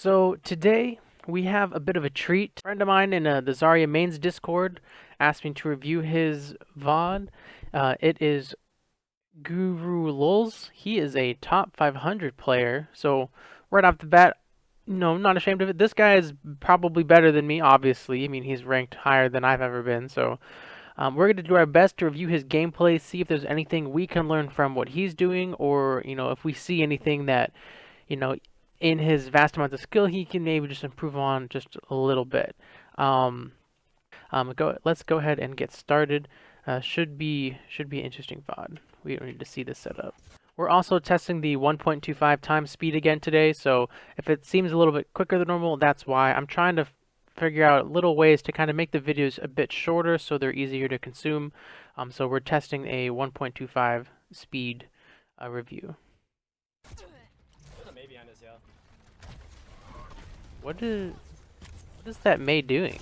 So today we have a bit of a treat. A friend of mine in the Zarya mains Discord asked me to review his VOD. It is Guru Lulz. He is a top 500 player. So right off the bat, no, I'm not ashamed of it. This guy is probably better than me, obviously. I mean, he's ranked higher than I've ever been. So we're going to do our best to review his gameplay, see if there's anything we can learn from what he's doing, or if we see anything that you know, in his vast amounts of skill, he can maybe just improve on just a little bit. Let's go ahead and get started. Should be an interesting VOD. We don't need to see this setup. We're also testing the 1.25 times speed again today, so if it seems a little bit quicker than normal, that's why. I'm trying to figure out little ways to kind of make the videos a bit shorter so they're easier to consume. So we're testing a 1.25 speed review. What is that Mei doing?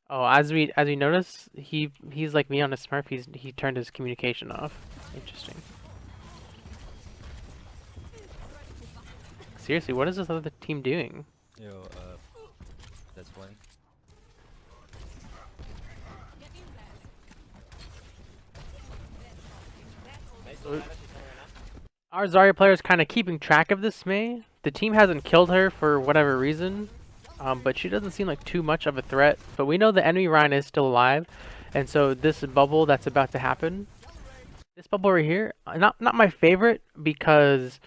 Oh, as we notice, he's like me on a Smurf. He turned his communication off. Interesting. Seriously, what is this other team doing? Yo, that's one. So, our Zarya player is kind of keeping track of this Mei. The team hasn't killed her for whatever reason, but she doesn't seem like too much of a threat. But we know the enemy Ryan is still alive, and so this bubble that's about to happen, this bubble right here, not my favorite because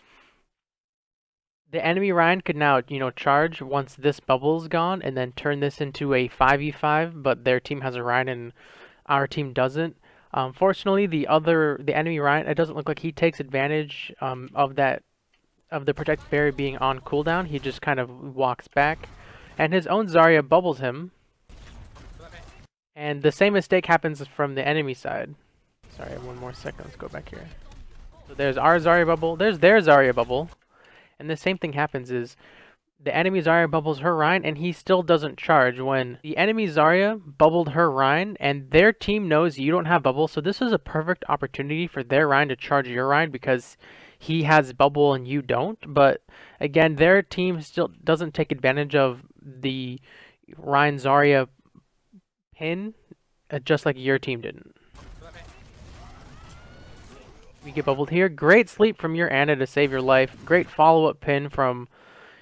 the enemy Ryan could now charge once this bubble's gone, and then turn this into a 5v5. But their team has a Ryan and our team doesn't. Fortunately, the enemy Ryan, it doesn't look like he takes advantage of the protect barrier being on cooldown. He just kind of walks back, and his own Zarya bubbles him. And the same mistake happens from the enemy side. Sorry, one more second. Let's go back here. So there's our Zarya bubble. There's their Zarya bubble, and the same thing happens is the enemy Zarya bubbles her Rhine, and he still doesn't charge when the enemy Zarya bubbled her Rhine, and their team knows you don't have bubble, so this is a perfect opportunity for their Rhine to charge your Rhine because he has bubble and you don't. But again, their team still doesn't take advantage of the Rhine Zarya pin, just like your team didn't. We get bubbled here. Great sleep from your Ana to save your life. Great follow-up pin from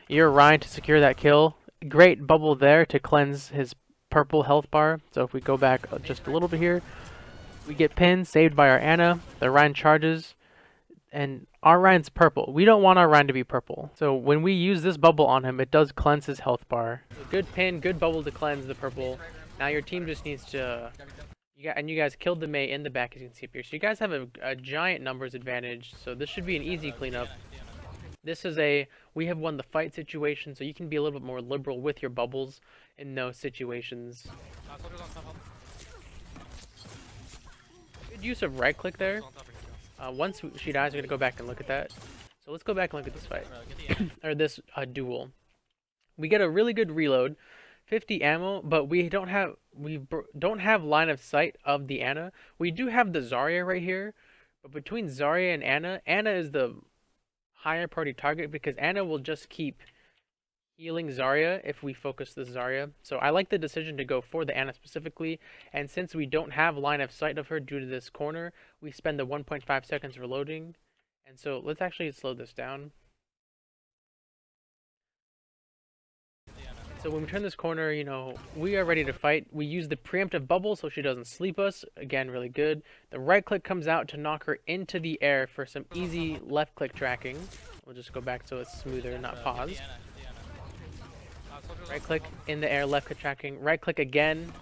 your Ryan to secure that kill. Great bubble there to cleanse his purple health bar. So if we go back just a little bit here, we get pinned, saved by our Ana. The Ryan charges, and our Ryan's purple. We don't want our Ryan to be purple. So when we use this bubble on him, it does cleanse his health bar. Good pin, good bubble to cleanse the purple. Now your team just needs to... you guys killed the Mei in the back, as you can see up here. So you guys have a giant numbers advantage. So this should be an easy cleanup. This is we have won the fight situation, so you can be a little bit more liberal with your bubbles in those situations. Good use of right click there. Once she dies, we're going to go back and look at that. So let's go back and look at this fight. Or this duel. We get a really good reload. 50 ammo, but we don't have line of sight of the Ana. We do have the Zarya right here, but between Zarya and Ana is the higher priority target because Ana will just keep healing Zarya if we focus the Zarya. So I like the decision to go for the Ana specifically, and since we don't have line of sight of her due to this corner, we spend the 1.5 seconds reloading. And so let's actually slow this down. So when we turn this corner, we are ready to fight. We use the preemptive bubble so she doesn't sleep us. Again, really good. The right click comes out to knock her into the air for some easy left click tracking. We'll just go back so it's smoother, not paused. Right click in the air, left click tracking. Right click again.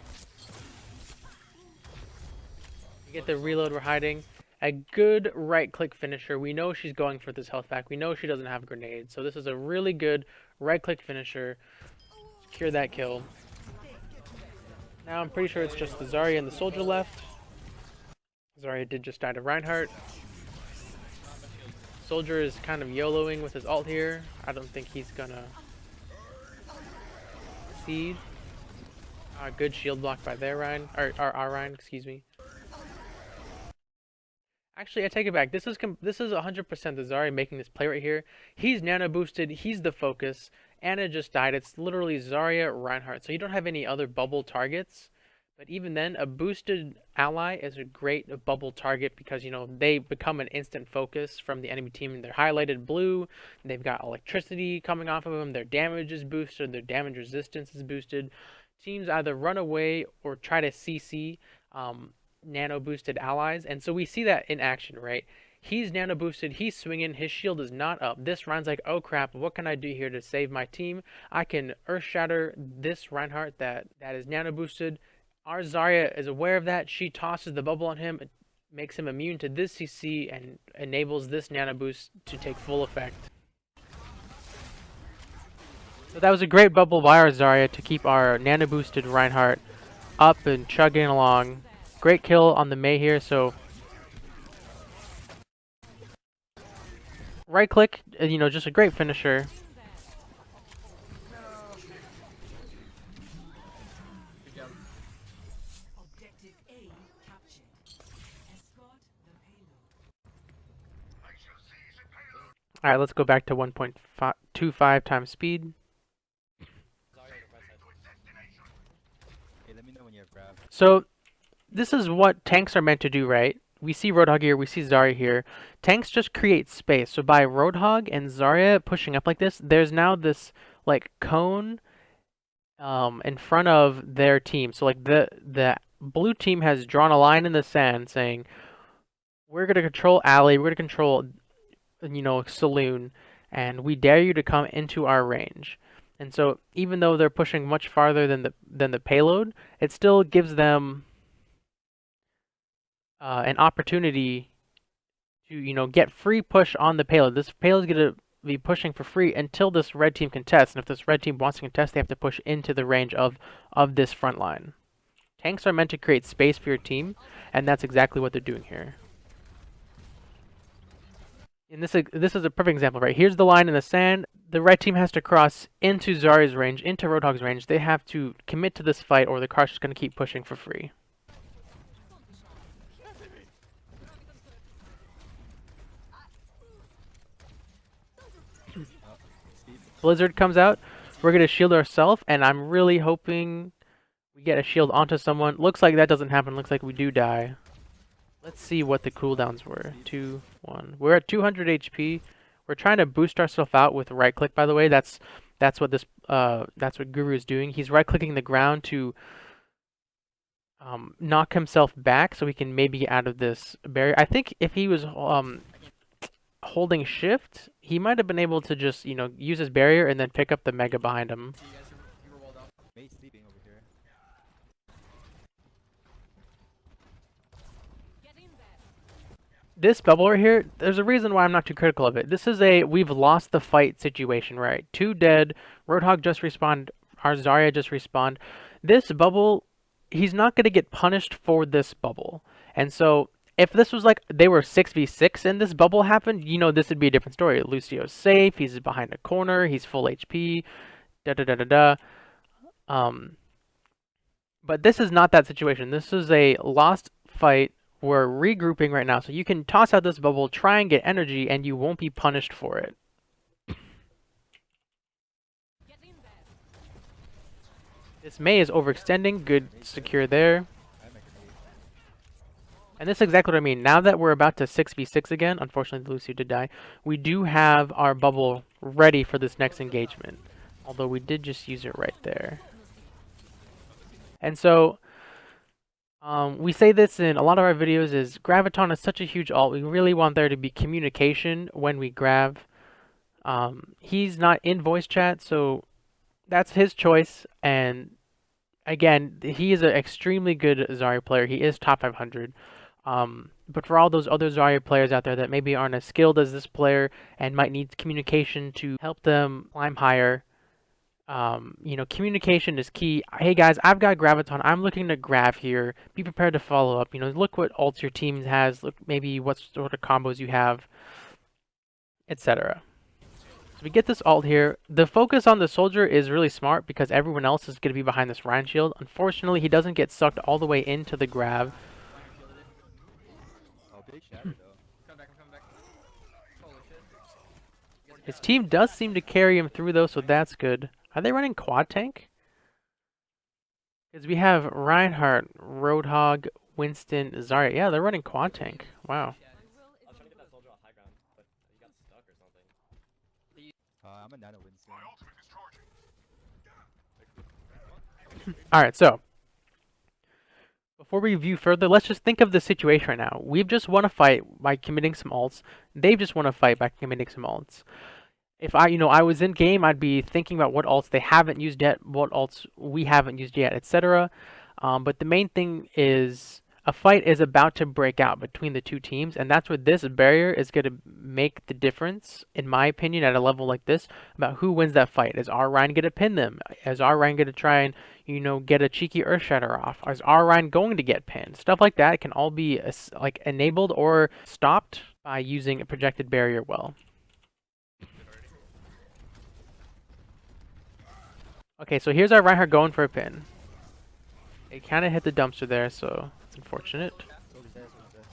You get the reload we're hiding. A good right click finisher. We know she's going for this health pack. We know she doesn't have grenades. So this is a really good right click finisher. Secure that kill. Now I'm pretty sure it's just the Zarya and the soldier left. Zarya did just die to Reinhardt. Soldier is kind of YOLOing with his ult here. I don't think he's gonna succeed. Good shield block by their Ryan, or our Ryan, excuse me. Actually, I take it back. This is 100% the Zarya making this play right here. He's nano boosted. He's the focus. Anna just died. It's literally Zarya Reinhardt. So you don't have any other bubble targets. But even then, a boosted ally is a great bubble target because you know they become an instant focus from the enemy team. They're highlighted blue. They've got electricity coming off of them. Their damage is boosted. Their damage resistance is boosted. Teams either run away or try to CC. Nano boosted allies, and so we see that in action, right? He's nano boosted, he's swinging, his shield is not up. This Rein's like, oh crap, what can I do here to save my team? I can earth shatter this Reinhardt that is nano boosted. Our Zarya is aware of that. She tosses the bubble on him, it makes him immune to this CC, and enables this nano boost to take full effect. So that was a great bubble by our Zarya to keep our nano boosted Reinhardt up and chugging along. Great kill on the Mei here, so right click, you know, just a great finisher. Alright, let's go back to 1.25 times speed. Hey, let me know when you have grab. So this is what tanks are meant to do, right? We see Roadhog here, we see Zarya here. Tanks just create space. So by Roadhog and Zarya pushing up like this, there's now this like cone in front of their team. So like the blue team has drawn a line in the sand saying, we're gonna control alley, we're gonna control, you know, saloon, and we dare you to come into our range. And so even though they're pushing much farther than the payload, it still gives them an opportunity to, you know, get free push on the payload. This payload is going to be pushing for free until this red team contests, and if this red team wants to contest, they have to push into the range of this front line. Tanks are meant to create space for your team, and that's exactly what they're doing here. And this is a perfect example, right? Here's the line in the sand. The red team has to cross into Zarya's range, into Roadhog's range. They have to commit to this fight, or the car's just going to keep pushing for free. Blizzard comes out. We're going to shield ourselves, and I'm really hoping we get a shield onto someone. Looks like that doesn't happen. Looks like we do die. Let's see what the cooldowns were. 2, 1. We're at 200 HP. We're trying to boost ourselves out with right click, by the way. That's what Guru is doing. He's right clicking the ground to knock himself back so he can maybe get out of this barrier. I think if he was holding shift, he might have been able to just, you know, use his barrier and then pick up the mega behind him. Mate's sleeping over here. This bubble right here, there's a reason why I'm not too critical of it. This is a we've lost the fight situation, right? 2 dead, Roadhog just respawned, our Zarya just respawned. This bubble, he's not going to get punished for this bubble. And so if this was like they were 6v6 and this bubble happened, you know, this would be a different story. Lucio's safe, he's behind a corner, he's full HP, but this is not that situation. This is a lost fight. We're regrouping right now, so you can toss out this bubble, try and get energy, and you won't be punished for it. This Mei is overextending, good secure there. And this is exactly what I mean. Now that we're about to 6v6 again, unfortunately Lucio did die, we do have our bubble ready for this next engagement. Although we did just use it right there. And so we say this in a lot of our videos is Graviton is such a huge ult. We really want there to be communication when we grab. He's not in voice chat, so that's his choice. And again, he is an extremely good Zarya player. He is top 500. But for all those other Zarya players out there that maybe aren't as skilled as this player and might need communication to help them climb higher, you know, communication is key. Hey guys, I've got Graviton. I'm looking to grab here. Be prepared to follow up. You know, look what ults your team has. Look maybe what sort of combos you have, etc. So we get this ult here. The focus on the soldier is really smart because everyone else is going to be behind this Rein shield. Unfortunately, he doesn't get sucked all the way into the grab. Oh, big shatter though. His team does seem to carry him through though, so that's good. Are they running quad tank? Because we have Reinhardt, Roadhog, Winston, Zarya. Yeah, they're running quad tank. Wow. I'm a nano Winston. Alright, so before we review further, let's just think of the situation right now. We've just won a fight by committing some ults. They've just won a fight by committing some ults. If I was in game, I'd be thinking about what alts they haven't used yet, what alts we haven't used yet, etc. But the main thing is a fight is about to break out between the two teams, and that's where this barrier is going to make the difference, in my opinion, at a level like this, about who wins that fight. Is our Ryan going to pin them? Is our Ryan going to try and, get a cheeky Earthshatter off? Is our Ryan going to get pinned? Stuff like that can all be like enabled or stopped by using a projected barrier well. Okay, so here's our Reinhardt going for a pin. It kind of hit the dumpster there, so it's unfortunate. Soldier's dead, soldier's dead.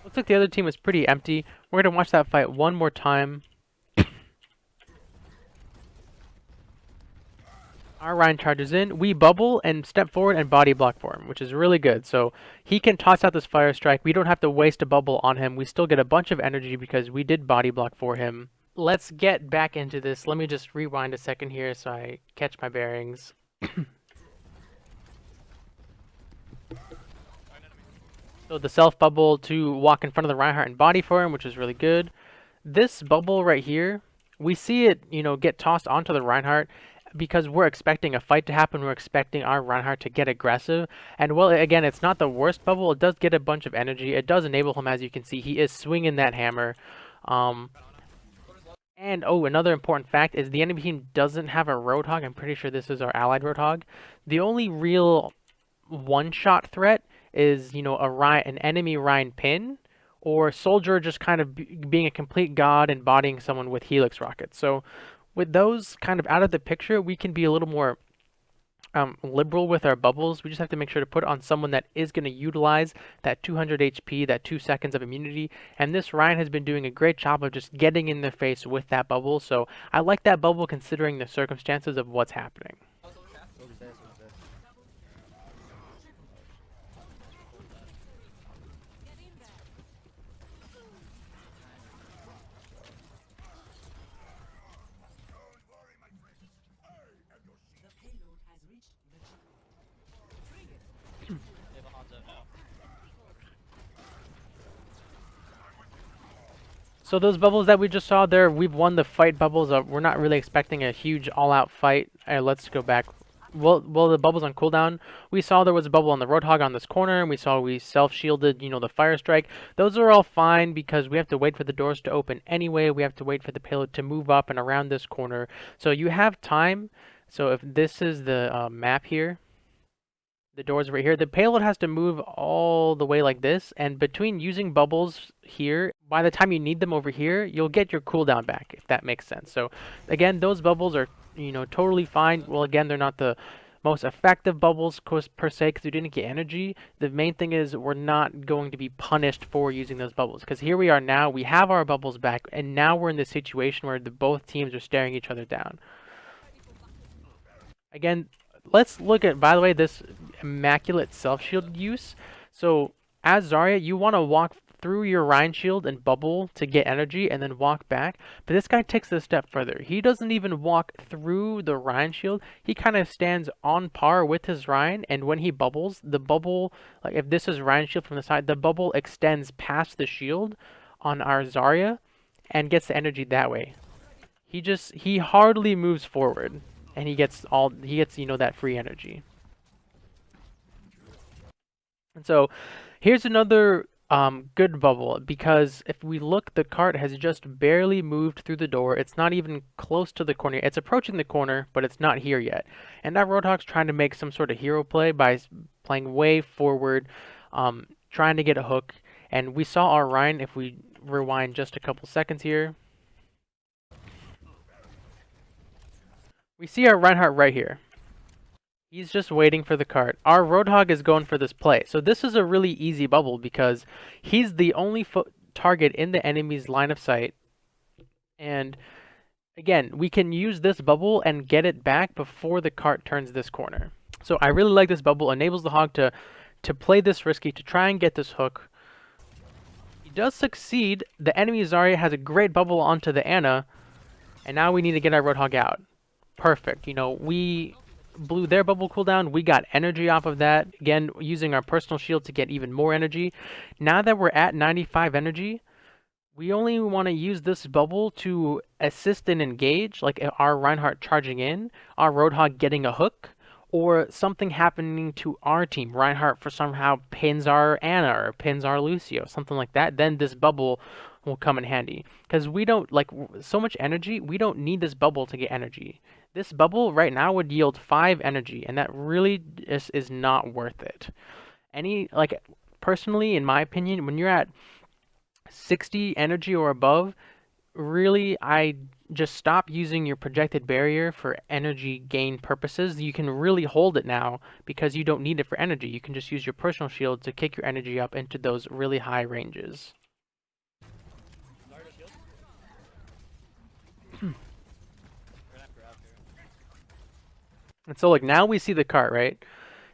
Looks like the other team was pretty empty. We're going to watch that fight one more time. Our Ryan charges in. We bubble and step forward and body block for him, which is really good. So he can toss out this fire strike. We don't have to waste a bubble on him. We still get a bunch of energy because we did body block for him. Let's get back into this. Let me just rewind a second here so I catch my bearings. So the self bubble to walk in front of the Reinhardt and body for him, which is really good. This bubble right here, we see it, get tossed onto the Reinhardt because we're expecting a fight to happen. We're expecting our Reinhardt to get aggressive. And well, again, it's not the worst bubble. It does get a bunch of energy. It does enable him, as you can see. He is swinging that hammer. And another important fact is the enemy team doesn't have a Roadhog. I'm pretty sure this is our allied Roadhog. The only real one-shot threat is, an enemy Ryan pin, or Soldier just kind of being a complete god and bodying someone with Helix rockets. So with those kind of out of the picture, we can be a little more liberal with our bubbles. We just have to make sure to put it on someone that is going to utilize that 200 HP, that 2 seconds of immunity. And this Ryan has been doing a great job of just getting in their face with that bubble. So I like that bubble considering the circumstances of what's happening. Soldier's dead, soldier's dead. So those bubbles that we just saw there, we've won the fight bubbles. We're not really expecting a huge all-out fight. Let's go back. Well, the bubbles on cooldown. We saw there was a bubble on the Roadhog on this corner, and we self-shielded, the fire strike. Those are all fine because we have to wait for the doors to open anyway. We have to wait for the payload to move up and around this corner. So you have time. So if this is the map here, the doors right here, the payload has to move all the way like this, and between using bubbles here, by the time you need them over here, you'll get your cooldown back, if that makes sense. So again, those bubbles are, totally fine. Well, again, they're not the most effective bubbles per se because we didn't get energy. The main thing is we're not going to be punished for using those bubbles because here we are now, we have our bubbles back, and now we're in this situation where both teams are staring each other down. Again, let's look at, by the way, this immaculate self-shield use. So as Zarya, you want to walk through your Rhine shield and bubble to get energy and then walk back. But this guy takes it a step further. He doesn't even walk through the Rhine shield. He kind of stands on par with his Rhine, and when he bubbles, the bubble, like if this is Rhine shield from the side, the bubble extends past the shield on our Zarya and gets the energy that way. He hardly moves forward, and he gets that free energy. And so here's another good bubble, because if we look, the cart has just barely moved through the door. It's not even close to the corner. It's approaching the corner, but it's not here yet. And that Roadhog's trying to make some sort of hero play by playing way forward, trying to get a hook. And we saw our Rhine, if we rewind just a couple seconds here. We see our Reinhardt right here. He's just waiting for the cart. Our Roadhog is going for this play. So this is a really easy bubble because he's the only target in the enemy's line of sight. And again, we can use this bubble and get it back before the cart turns this corner. So I really like this bubble. Enables the hog to play this risky, to try and get this hook. He does succeed. The enemy Zarya has a great bubble onto the Ana. And now we need to get our Roadhog out. Perfect. You know, we blew their bubble cooldown. We got energy off of that. Again, using our personal shield to get even more energy. Now that we're at 95 energy, we only want to use this bubble to assist and engage, like our Reinhardt charging in, our Roadhog getting a hook, or something happening to our team. Reinhardt for somehow pins our Ana or pins our Lucio, something like that. Then this bubble will come in handy. Because we don't, like, so much energy, we don't need this bubble to get energy. This bubble right now would yield 5 energy, and that really is not worth it. Like, personally, in my opinion, when you're at 60 energy or above, really, I just stop using your projected barrier for energy gain purposes. You can really hold it now because you don't need it for energy. You can just use your personal shield to kick your energy up into those really high ranges. And so, like, now we see the cart, right?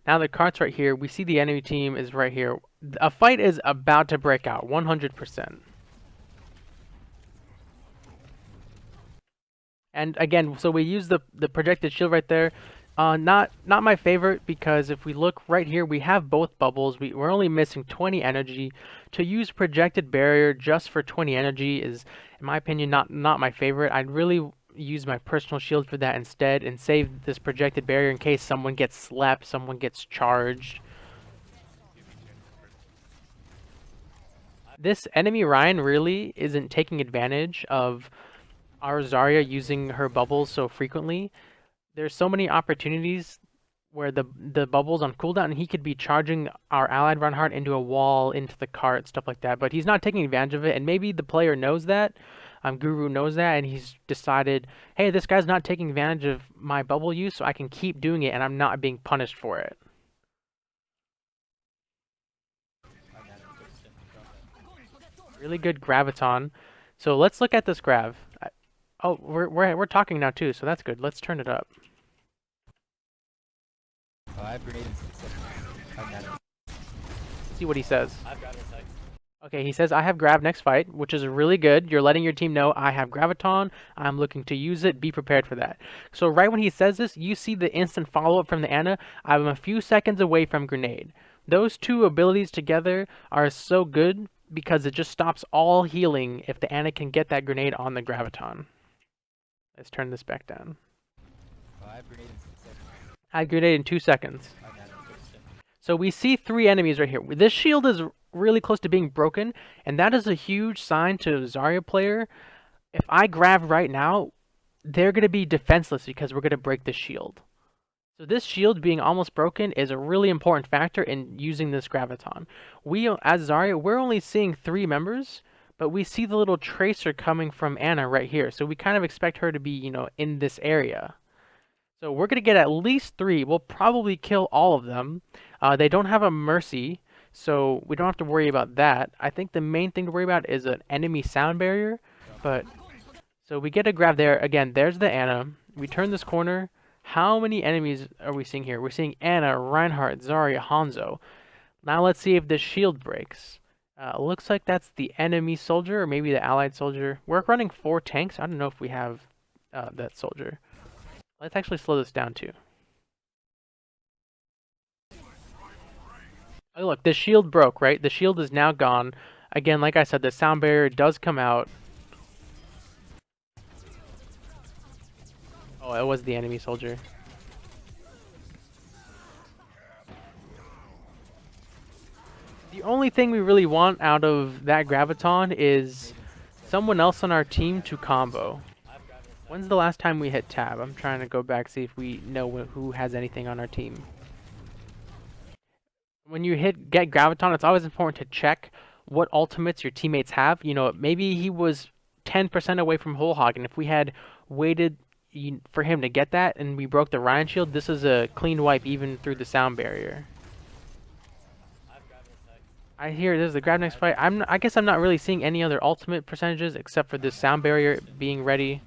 Now the cart's right here. We see the enemy team is right here. A fight is about to break out, 100%. And again, so we use the projected shield right there. Not my favorite, because if we look right here, we have both bubbles. We're only missing 20 energy. To use projected barrier just for 20 energy is, in my opinion, not my favorite. I'd really use my personal shield for that instead and save this projected barrier in case someone gets slept, someone gets charged. This enemy Ryan really isn't taking advantage of our Zarya using her bubbles so frequently. There's so many opportunities where the bubbles on cooldown, and he could be charging our allied Reinhardt into a wall, into the cart, stuff like that. But he's not taking advantage of it, and maybe the player knows that. Guru knows that, and he's decided, hey, this guy's not taking advantage of my bubble use, so I can keep doing it, and I'm not being punished for it. Really good graviton. So let's look at this grav. Oh, we're talking now too, so that's good. Let's turn it up. Oh, I have grenade in 6 seconds. I'm nano. See what he says. I've got it. Okay, he says, I have grav next fight, which is really good. You're letting your team know I have graviton. I'm looking to use it. Be prepared for that. So right when he says this, you see the instant follow-up from the Ana. I'm a few seconds away from grenade. Those two abilities together are so good because it just stops all healing if the Ana can get that grenade on the graviton. Let's turn this back down. Oh, I have grenade in 6 seconds. I have grenade in 2 seconds. I'm nano. So we see 3 enemies right here. This shield is really close to being broken, and that is a huge sign to a Zarya player. If I grab right now, they're going to be defenseless because we're going to break the shield. So this shield being almost broken is a really important factor in using this graviton. We, as Zarya, we're only seeing 3 members, but we see the little tracer coming from Ana right here. So we kind of expect her to be, you know, in this area. So we're going to get at least 3. We'll probably kill all of them. They don't have a mercy, so we don't have to worry about that. I think the main thing to worry about is an enemy sound barrier. But so we get a grab there. Again, there's the Ana. We turn this corner. How many enemies are we seeing here? We're seeing Ana, Reinhardt, Zarya, Hanzo. Now let's see if this shield breaks. Looks like that's the enemy soldier, or maybe the allied soldier. We're running 4 tanks. I don't know if we have that soldier. Let's actually slow this down too. Oh, look, the shield broke, right? The shield is now gone. Again, like I said, the sound barrier does come out. Oh, it was the enemy soldier. The only thing we really want out of that graviton is someone else on our team to combo. When's the last time we hit tab? I'm trying to go back, see if we know who has anything on our team. When you get graviton, it's always important to check what ultimates your teammates have. You know, maybe he was 10% away from whole hog, and if we had waited for him to get that, and we broke the Ryan shield, this is a clean wipe even through the sound barrier. I hear this is the grab next fight. I guess I'm not really seeing any other ultimate percentages except for this sound barrier being ready.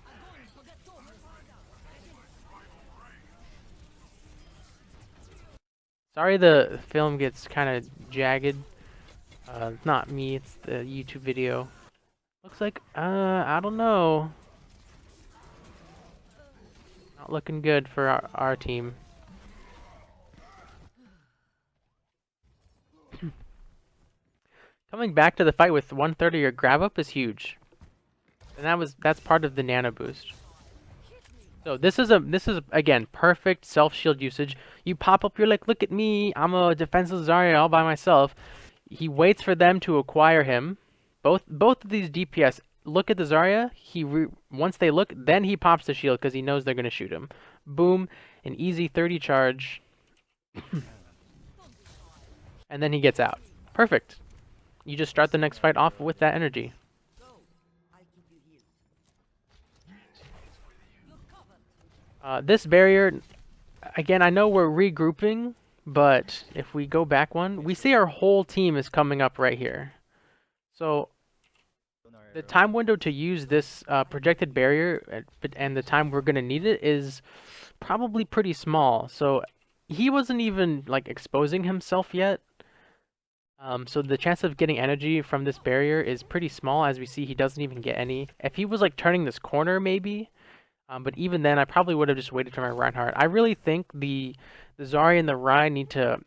Sorry the film gets kind of jagged. It's not me, it's the YouTube video. Looks like, I don't know. Not looking good for our team. Coming back to the fight with 130 or grab up is huge. And that's part of the nano boost. So this is again perfect self shield usage. You pop up, you're like, look at me, I'm a defenseless Zarya all by myself. He waits for them to acquire him. Both of these DPS look at the Zarya. Once they look, then he pops the shield because he knows they're gonna shoot him. Boom, an easy 30 charge, and then he gets out. Perfect. You just start the next fight off with that energy. This barrier, again, I know we're regrouping, but if we go back one, we see our whole team is coming up right here. So the time window to use this projected barrier and the time we're going to need it is probably pretty small. So he wasn't even like exposing himself yet. So the chance of getting energy from this barrier is pretty small. As we see, he doesn't even get any. If he was like turning this corner maybe, but even then, I probably would have just waited for my Reinhardt. I really think the Zarya and the Rein need to,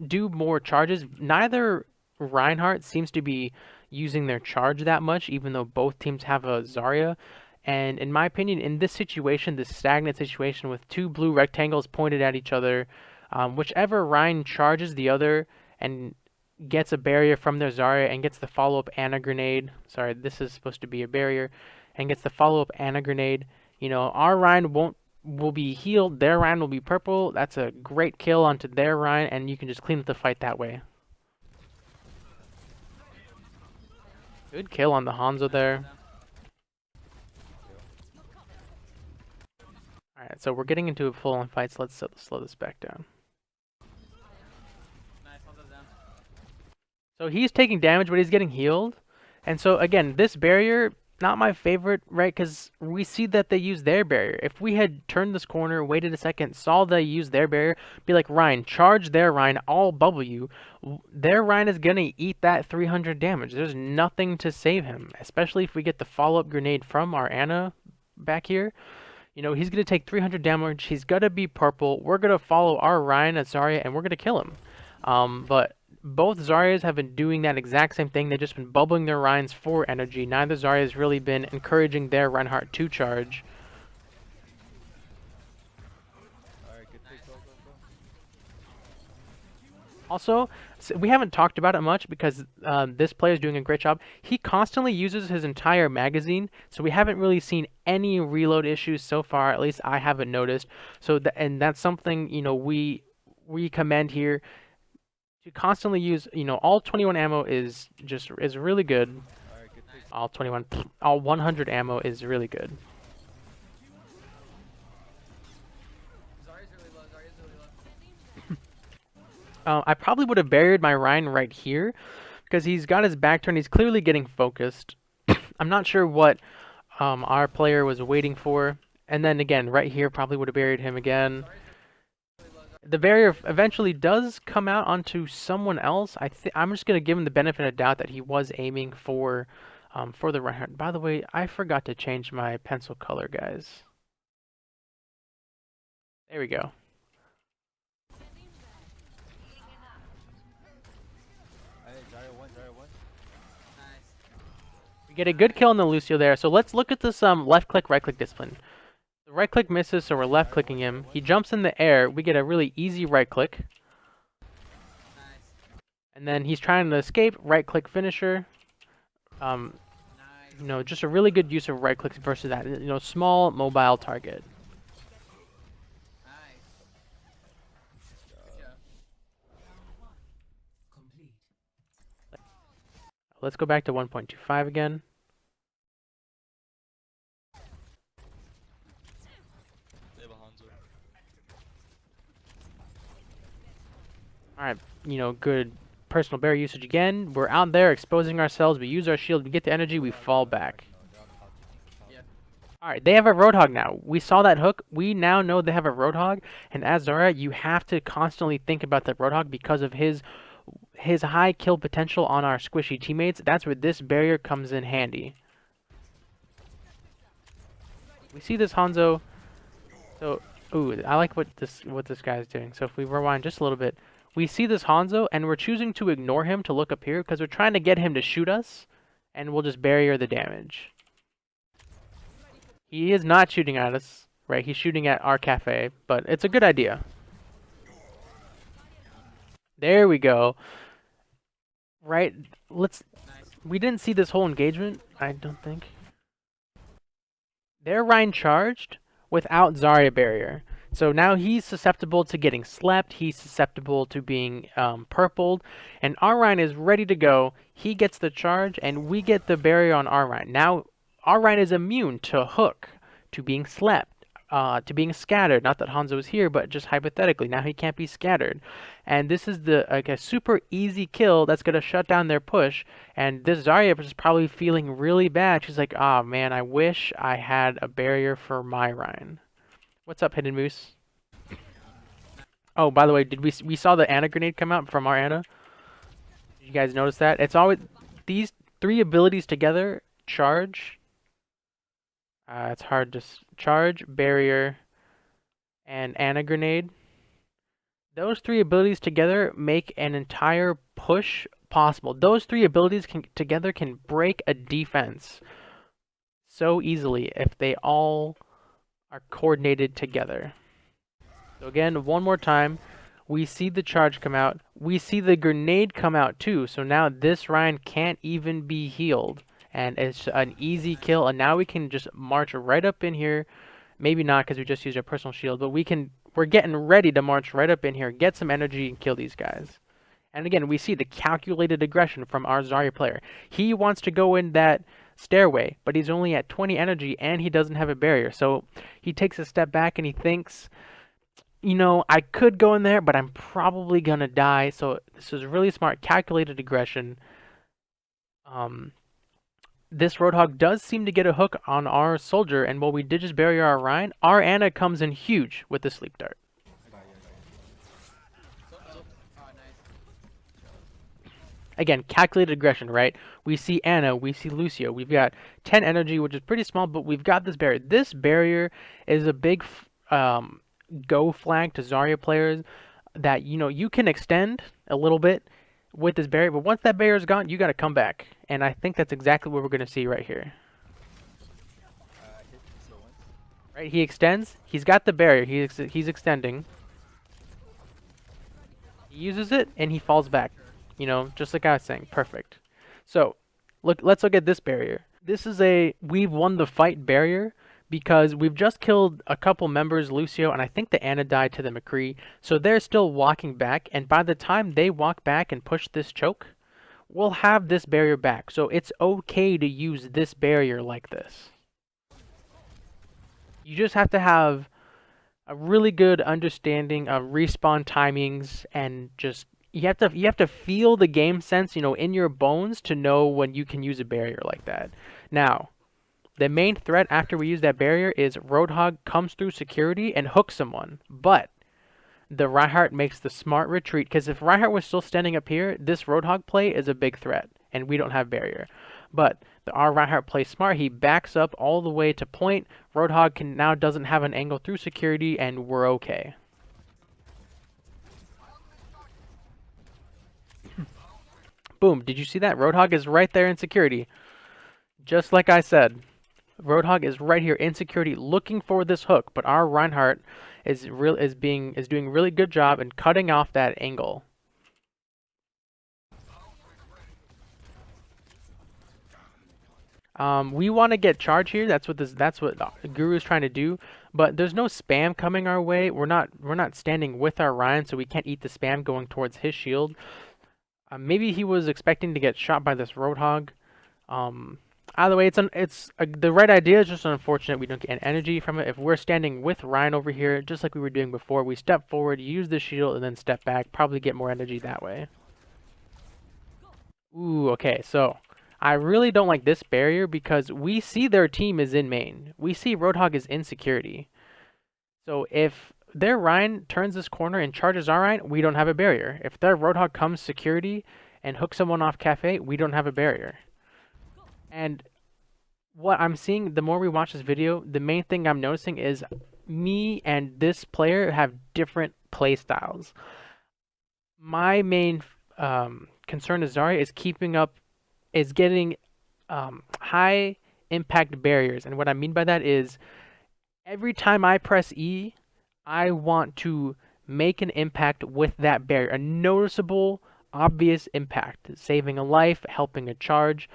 do more charges. Neither Reinhardt seems to be using their charge that much, even though both teams have a Zarya. And in my opinion, in this situation, this stagnant situation with two blue rectangles pointed at each other, whichever Rein charges the other and gets a barrier from their Zarya and gets the follow-up Ana grenade. Sorry, this is supposed to be a barrier. And gets the follow-up Ana grenade. Our Ryan will be healed. Their Ryan will be purple. That's a great kill onto their Ryan, and you can just clean up the fight that way. Good kill on the Hanzo there. Alright, so we're getting into a full-on fight, so let's slow this back down. So he's taking damage, but he's getting healed. And so, again, this barrier, not my favorite, right? Because we see that they use their barrier. If we had turned this corner, waited a second, saw they use their barrier, be like, Ryan, charge their Ryan, I'll bubble you. Their Ryan is going to eat that 300 damage. There's nothing to save him, especially if we get the follow-up grenade from our Ana back here. He's going to take 300 damage. He's going to be purple. We're going to follow our Ryan at Zarya, and we're going to kill him. But both Zaryas have been doing that exact same thing. They've just been bubbling their Ryans for energy. Neither Zarya has really been encouraging their Reinhardt to charge. Also, we haven't talked about it much because this player is doing a great job. He constantly uses his entire magazine, so we haven't really seen any reload issues so far. At least I haven't noticed. So, and that's something we commend here. To constantly use, all 21 ammo is really good. All 100 ammo is really good. I probably would have buried my Ryan right here because he's got his back turned. He's clearly getting focused. I'm not sure what our player was waiting for. And then again, right here, probably would have buried him again. The barrier eventually does come out onto someone else. I'm just gonna give him the benefit of doubt that he was aiming for the Reinhardt. By the way, I forgot to change my pencil color, guys. There we go. We get a good kill on the Lucio there. So let's look at this left click, right click discipline. The right click misses, so we're left clicking him. He jumps in the air. We get a really easy right click. And then he's trying to escape. Right click finisher. Just a really good use of right clicks versus that. Small mobile target. Let's go back to 1.25 again. good personal barrier usage again. We're out there exposing ourselves. We use our shield. We get the energy. We fall back. No, they're all pouching. All right, they have a Roadhog now. We saw that hook. We now know they have a Roadhog, and as Zarya, you have to constantly think about the Roadhog because of his high kill potential on our squishy teammates. That's where this barrier comes in handy. We see this Hanzo. So, ooh, I like what this guy's doing. So if we rewind just a little bit, we see this Hanzo, and we're choosing to ignore him to look up here because we're trying to get him to shoot us, and we'll just barrier the damage. He is not shooting at us, right? He's shooting at our cafe, but it's a good idea. There we go. Right, we didn't see this whole engagement, I don't think. Their Rhine charged without Zarya barrier. So now he's susceptible to getting slept, he's susceptible to being purpled, and our Rhine is ready to go. He gets the charge, and we get the barrier on our Rhine. Now, our Rhine is immune to hook, to being slept, to being scattered. Not that Hanzo is here, but just hypothetically, now he can't be scattered. And this is a super easy kill that's going to shut down their push. And this Zarya is probably feeling really bad. She's like, "Ah, man, I wish I had a barrier for my Rhine." What's up, Hidden Moose? Oh, by the way, we saw the Ana grenade come out from our Ana? Did you guys notice that? It's always these three abilities together: charge. It's hard to charge, barrier, and Ana grenade. Those three abilities together make an entire push possible. Those three abilities together can break a defense so easily if they all are coordinated together. So again, one more time, we see the charge come out. We see the grenade come out too. So now this Ryan can't even be healed. And it's an easy kill. And now we can just march right up in here. Maybe not because we just used our personal shield, but we're getting ready to march right up in here, get some energy, and kill these guys. And again, we see the calculated aggression from our Zarya player. He wants to go in that stairway, but he's only at 20 energy and he doesn't have a barrier. So he takes a step back and he thinks, I could go in there, but I'm probably going to die. So this is really smart, calculated aggression. This Roadhog does seem to get a hook on our soldier, and while we did just barrier our Rhine, our Ana comes in huge with the sleep dart. Again, calculated aggression, right? We see Ana, we see Lucio. We've got 10 energy, which is pretty small, but we've got this barrier. This barrier is a big go flag to Zarya players that, you can extend a little bit with this barrier, but once that barrier is gone, you got to come back. And I think that's exactly what we're going to see right here. Right, he extends. He's got the barrier. He's extending. He uses it, and he falls back. Just like I was saying. Perfect. So, let's look at this barrier. This is we've won the fight barrier because we've just killed a couple members, Lucio, and I think the Ana died to the McCree. So they're still walking back, and by the time they walk back and push this choke, we'll have this barrier back. So it's okay to use this barrier like this. You just have to have a really good understanding of respawn timings, and just you have to feel the game sense, in your bones to know when you can use a barrier like that. Now, the main threat after we use that barrier is Roadhog comes through security and hooks someone. But the Reinhardt makes the smart retreat, because if Reinhardt was still standing up here, this Roadhog play is a big threat, and we don't have barrier. But our Reinhardt plays smart. He backs up all the way to point. Roadhog now doesn't have an angle through security, and we're okay. Boom. Did you see that? Roadhog is right there in security. Just like I said. Roadhog is right here in security looking for this hook, but our Reinhardt is doing a really good job in cutting off that angle. We want to get charge here. That's what Guru is trying to do. But there's no spam coming our way. We're not standing with our Ryan, so we can't eat the spam going towards his shield. Maybe he was expecting to get shot by this Roadhog. Either way, the right idea. It's just unfortunate we don't get any energy from it. If we're standing with Ryan over here, just like we were doing before, we step forward, use the shield, and then step back. Probably get more energy that way. Ooh, okay. So I really don't like this barrier because we see their team is in main. We see Roadhog is in security. So if their Ryan turns this corner and charges our Ryan, we don't have a barrier. If their Roadhog comes security and hooks someone off cafe, we don't have a barrier. And what I'm seeing, the more we watch this video, the main thing I'm noticing is me and this player have different play styles. My main concern is Zarya is getting high impact barriers. And what I mean by that is every time I press E, I want to make an impact with that barrier, a noticeable, obvious impact, saving a life, helping a charge,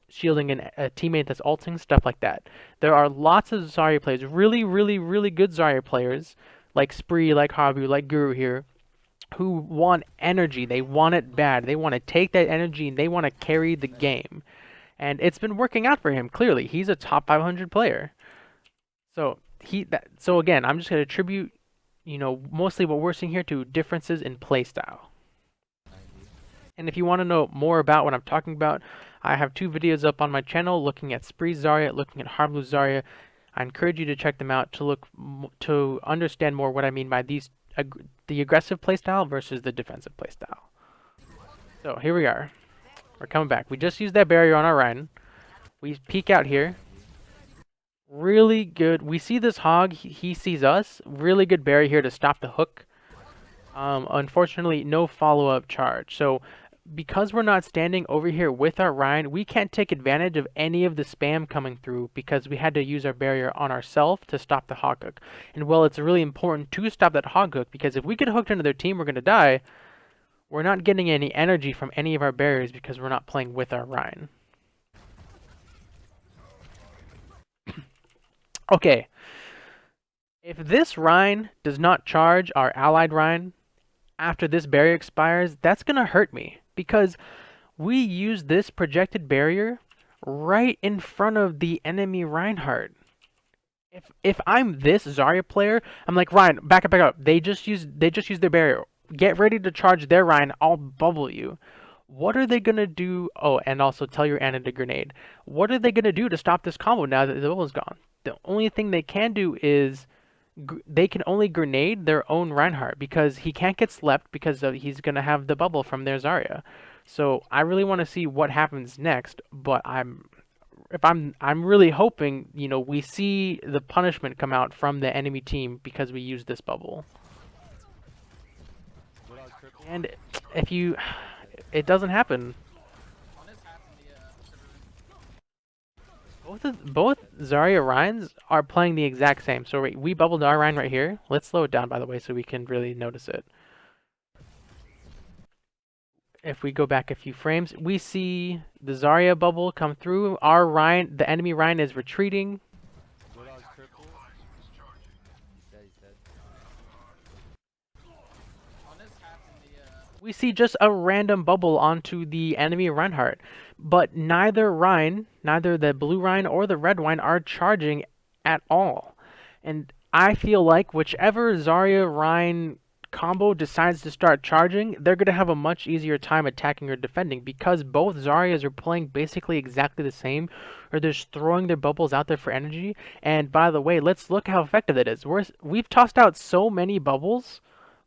shielding a teammate that's ulting, stuff like that. There are lots of Zarya players, really, really, really good Zarya players, like Spree, like Habu, like Guru here, who want energy. They want it bad. They want to take that energy and they want to carry the game. And it's been working out for him, clearly. He's a top 500 player. So again, I'm just going to attribute, mostly what we're seeing here to differences in playstyle. And if you want to know more about what I'm talking about, I have 2 videos up on my channel looking at Spree Zarya, looking at Harblu Zarya. I encourage you to check them out to understand more what I mean by the aggressive playstyle versus the defensive playstyle. So here we are. We're coming back. We just used that barrier on our Ryan. We peek out here. Really good. We see this hog. He sees us. Really good barrier here to stop the hook. Unfortunately, no follow-up charge. So because we're not standing over here with our Ryan, we can't take advantage of any of the spam coming through because we had to use our barrier on ourselves to stop the hog hook. And well, it's really important to stop that hog hook because if we get hooked into their team, we're going to die. We're not getting any energy from any of our barriers because we're not playing with our Ryan. Okay. If this Ryan does not charge our allied Ryan after this barrier expires, that's going to hurt me because we use this projected barrier right in front of the enemy Reinhardt. If I'm this Zarya player, I'm like, Ryan, back up, back up. They just used their barrier. Get ready to charge their Ryan. I'll bubble you. What are they gonna do? Oh, and also tell your Ana to grenade. What are they gonna do to stop this combo now that the bubble's gone? The only thing they can do is they can only grenade their own Reinhardt because he can't get slept because he's gonna have the bubble from their Zarya. So I really want to see what happens next, but I'm really hoping, we see the punishment come out from the enemy team because we used this bubble. And it doesn't happen. Both Zarya Ryans are playing the exact same. So we bubbled our Ryan right here. Let's slow it down, by the way, so we can really notice it. If we go back a few frames, we see the Zarya bubble come through. Our Ryan, the enemy Ryan, is retreating. We see just a random bubble onto the enemy Reinhardt, but neither the blue Ryan or the red Ryan are charging at all. And I feel like whichever Zarya Ryan combo decides to start charging, they're going to have a much easier time attacking or defending because both Zaryas are playing basically exactly the same, or they're just throwing their bubbles out there for energy. And by the way, let's look how effective it is. We've tossed out so many bubbles,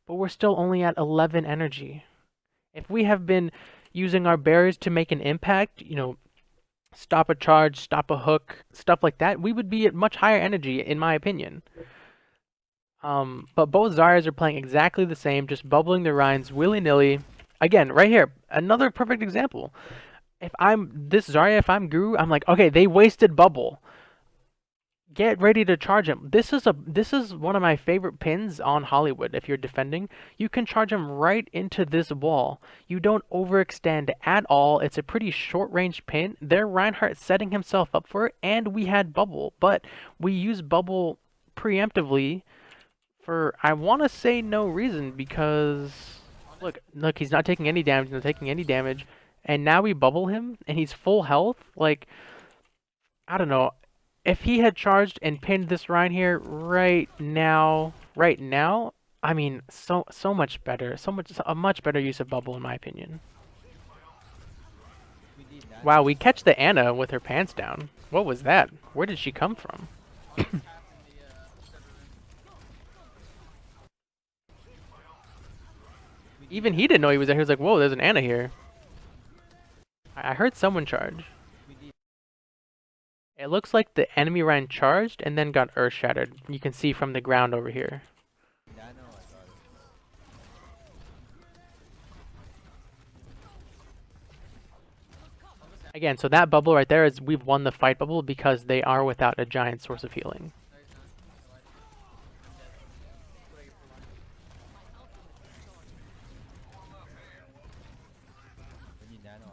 but we're still only at 11 energy. If we have been using our barriers to make an impact, stop a charge, stop a hook, stuff like that, we would be at much higher energy, in my opinion. But both Zaryas are playing exactly the same, just bubbling their Ryans willy-nilly. Again, right here, another perfect example. If I'm this Zarya, if I'm Guru, I'm like, okay, they wasted bubble. Get ready to charge him. This is one of my favorite pins on Hollywood. If you're defending, you can charge him right into this wall. You don't overextend at all. It's a pretty short-range pin. There, Reinhardt setting himself up for it, and we had bubble, but we used bubble preemptively for I want to say no reason because look, he's not taking any damage, and now we bubble him, and he's full health. Like, I don't know. If he had charged and pinned this Rhine here right now, I mean, so much better, a much better use of bubble in my opinion. We need nano. Wow, we catch the Anna with her pants down. What was that? Where did she come from? We need Even he didn't know he was there. He was like, "Whoa, there's an Anna here." I heard someone charge. We need It looks like the enemy Rhine charged and then got earth shattered. You can see from the ground over here. nano. I got it. Again, so that bubble right there is we've won the fight bubble because they are without a giant source of healing. We need nano.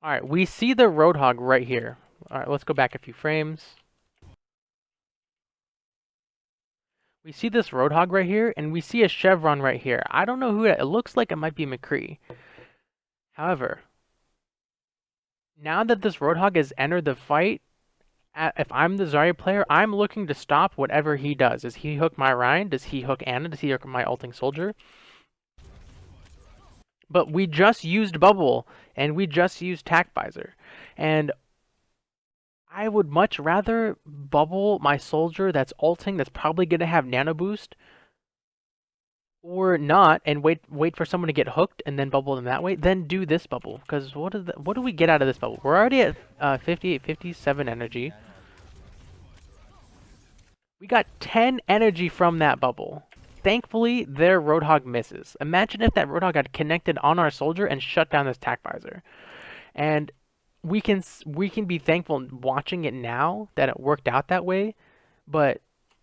Alright, we see the Roadhog right here. Alright, let's go back a few frames. We see this Roadhog right here, and we see a Chevron right here. I don't know who it looks like it might be McCree. However, now that this Roadhog has entered the fight, if I'm the Zarya player, I'm looking to stop whatever he does. Does he hook my Rhine? Does he hook Anna? Does he hook my ulting soldier? But we just used Bubble, and we just used Tac Visor. And I would much rather bubble my soldier that's ulting, that's probably going to have nano boost, or not, and wait for someone to get hooked and then bubble them that way, then do this bubble. Because what do we get out of this bubble? We're already at 58, 57 energy. Nano. We got 10 energy from that bubble. Thankfully, their Roadhog misses. Imagine if that Roadhog had connected on our soldier and shut down this Tac Visor. And we can be thankful watching it now that it worked out that way. But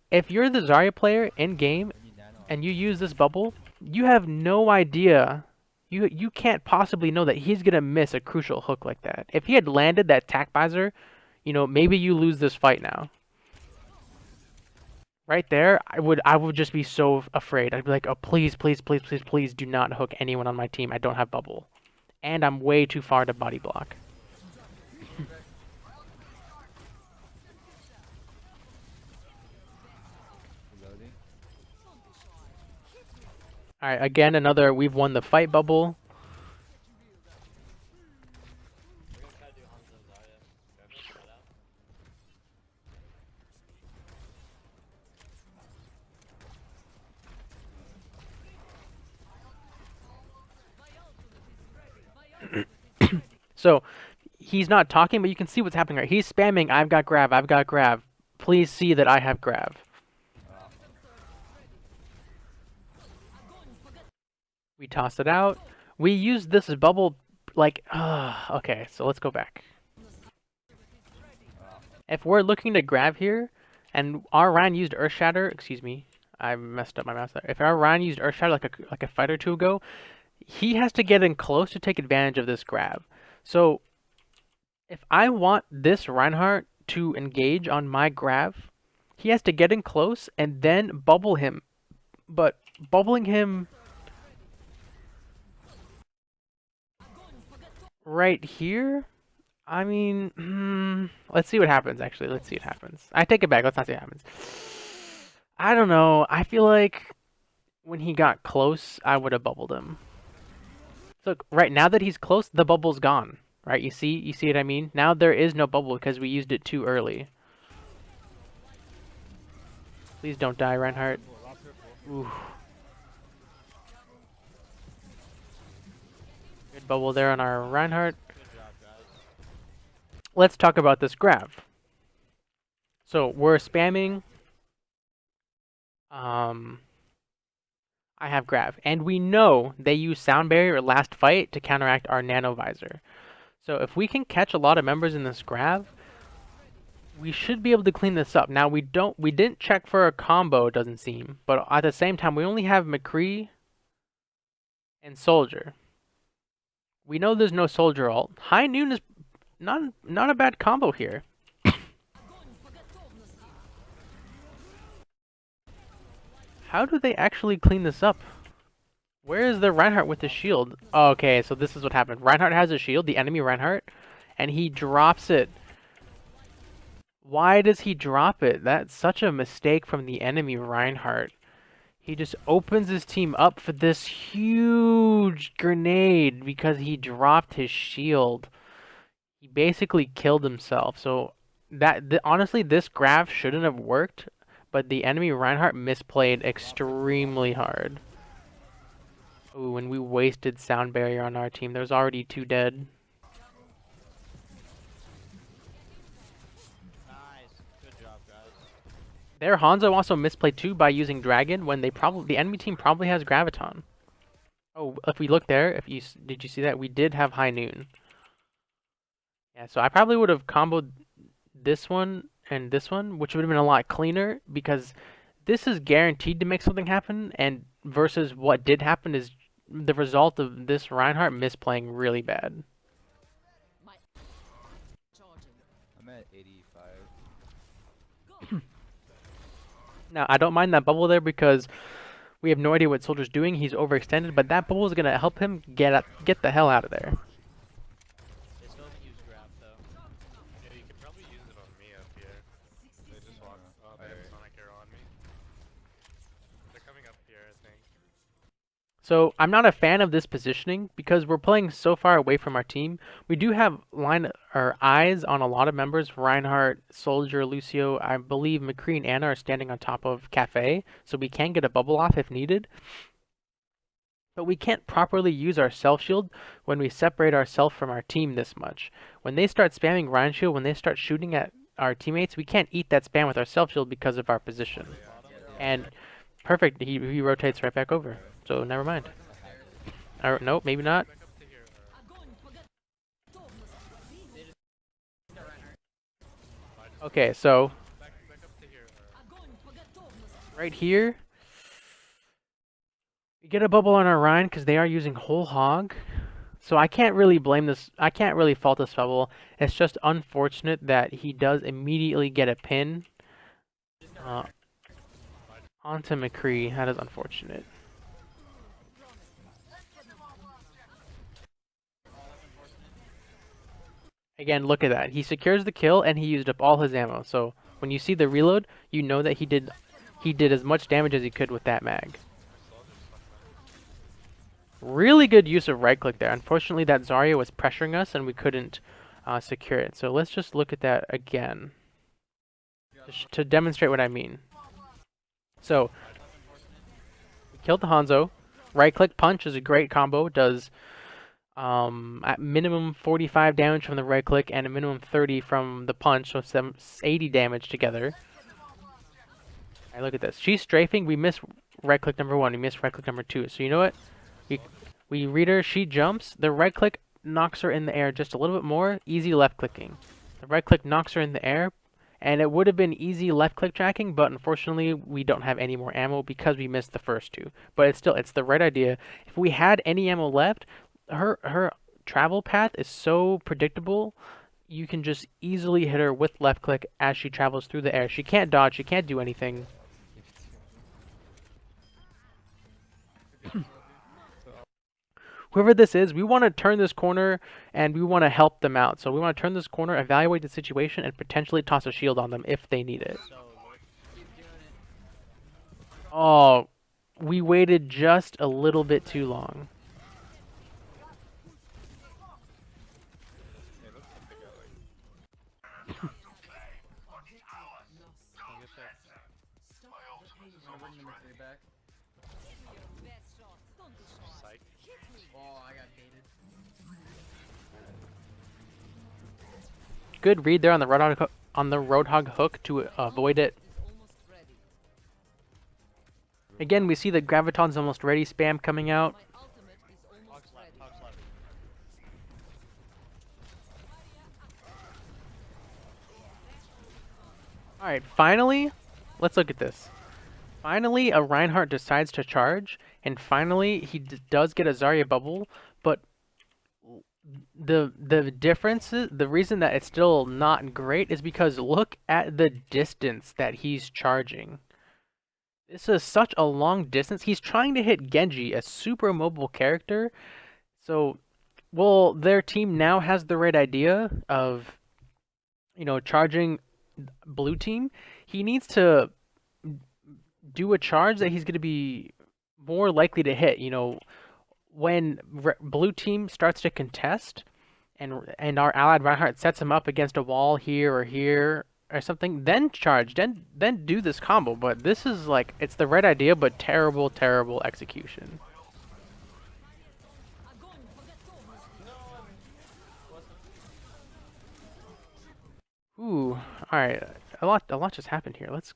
if you're the Zarya player in game We need nano. and you use this bubble, you have no idea. You can't possibly know that he's gonna miss a crucial hook like that. If he had landed that Tac Visor, you know, maybe you lose this fight now. Right there, I would just be so afraid. I'd be like, oh please, please, please, please, please do not hook anyone on my team. I don't have bubble. And I'm way too far to body block. Reloading. Alright, again, another, we've won the fight bubble. We're gonna try to do Hanzo and Zarya. Whoever spread out. So, he's not talking, but you can see what's happening right. He's spamming, I've got grab, I've got grab. Please see that I have grab. We toss it out. We use this bubble, like, okay, so let's go back. If we're looking to grab here, and our Ryan used Earth Shatter, excuse me, I messed up my mouse there. If our Ryan used Earth Shatter like a fight or two ago, he has to get in close to take advantage of this grab. So, if I want this Reinhardt to engage on my grab, he has to get in close and then bubble him. But bubbling him right here, I mean, let's see what happens, actually. Let's see what happens. I take it back. Let's not see what happens. I don't know. I feel like when he got close, I would have bubbled him. So right now that he's close, the bubble's gone. Right? You see what I mean? Now there is no bubble because we used it too early. Please don't die, Reinhardt. Ooh. Good bubble there on our Reinhardt. Good job, guys. Let's talk about this grab. So we're spamming. I have grab, and we know they use sound barrier last fight to counteract our nano visor. So if we can catch a lot of members in this grab, we should be able to clean this up. Now we didn't check for a combo, it doesn't seem, but at the same time we only have McCree and Soldier. We know there's no Soldier ult. High Noon is not a bad combo here. How do they actually clean this up? Where is the Reinhardt with the shield? Oh, okay, so this is what happened. Reinhardt has a shield, the enemy Reinhardt, and he drops it Why does he drop it? That's such a mistake from the enemy Reinhardt. He just opens his team up for this huge grenade because he dropped his shield. He basically killed himself. So honestly, this graph shouldn't have worked, but the enemy Reinhardt misplayed extremely hard. Ooh, and we wasted sound barrier on our team. There's already 2 dead. Nice. Good job, guys. There, Hanzo also misplayed too by using Dragon when the enemy team probably has Graviton. Oh, if we look there, did you see that? We did have High Noon. Yeah, so I probably would have comboed this one and this one, which would have been a lot cleaner because this is guaranteed to make something happen, and versus what did happen is the result of this Reinhardt misplaying really bad. I'm at 85. Now, I don't mind that bubble there because we have no idea what Soldier's doing. He's overextended, but that bubble is going to help him get the hell out of there. They still haven't used grab though. Yeah, you could probably use it on me up here. They just walk. Oh, they have Sonic Arrow on me. They're coming up here, I think. So I'm not a fan of this positioning because we're playing so far away from our team. We do have eyes on a lot of members. Reinhardt, Soldier, Lucio, I believe McCree and Anna are standing on top of Cafe, so we can get a bubble off if needed. But we can't properly use our self shield when we separate ourselves from our team this much. When they start spamming Ryan shield, when they start shooting at our teammates, we can't eat that spam with our self shield because of our position. And perfect, he rotates right back over. So never mind. Or nope, maybe not. Back up to here. Okay, so Back up to here. right here, we get a bubble on our Rhine because they are using whole hog. So I can't really blame this. I can't really fault this bubble. It's just unfortunate that he does immediately get a pin onto McCree. That is unfortunate. Again, look at that. He secures the kill and he used up all his ammo. So when you see the reload, you know that he did as much damage as he could with that mag. Really good use of right click there. Unfortunately, that Zarya was pressuring us and we couldn't secure it. So let's just look at that again to demonstrate what I mean. So we killed the Hanzo. Right click punch is a great combo. Does at minimum 45 damage from the right click and a minimum 30 from the punch, so 80 damage together. Alright, look at this. She's strafing. We miss right click number 1. We miss right click number 2. So you know what? We read her. She jumps. The right click knocks her in the air just a little bit more. Easy left clicking. The right click knocks her in the air. And it would have been easy left click tracking, but unfortunately we don't have any more ammo because we missed the first 2. But it's the right idea. If we had any ammo left, her travel path is so predictable. You can just easily hit her with left click as she travels through the air. She can't dodge. She can't do anything. Whoever this is, we want to turn this corner and we want to help them out. So we want to turn this corner, evaluate the situation, and potentially toss a shield on them if they need it. Oh, we waited just a little bit too long. Psych. Good read there on the Roadhog hook to avoid it. Again, we see the Graviton's almost ready spam coming out. Hog's left. Hog's left. Alright, finally, let's look at this. Finally, a Reinhardt decides to charge, and finally, he does get a Zarya bubble, but the difference is, the reason that it's still not great is because look at the distance that he's charging. This is such a long distance. He's trying to hit Genji, a super mobile character. So, well, their team now has the right idea of, you know, charging blue team, he needs to do a charge that he's going to be more likely to hit. You know, when blue team starts to contest, and our allied Reinhardt sets him up against a wall here or here or something, then charge, then do this combo. But this is like, it's the right idea, but terrible, terrible execution. Ooh, all right, a lot just happened here. Let's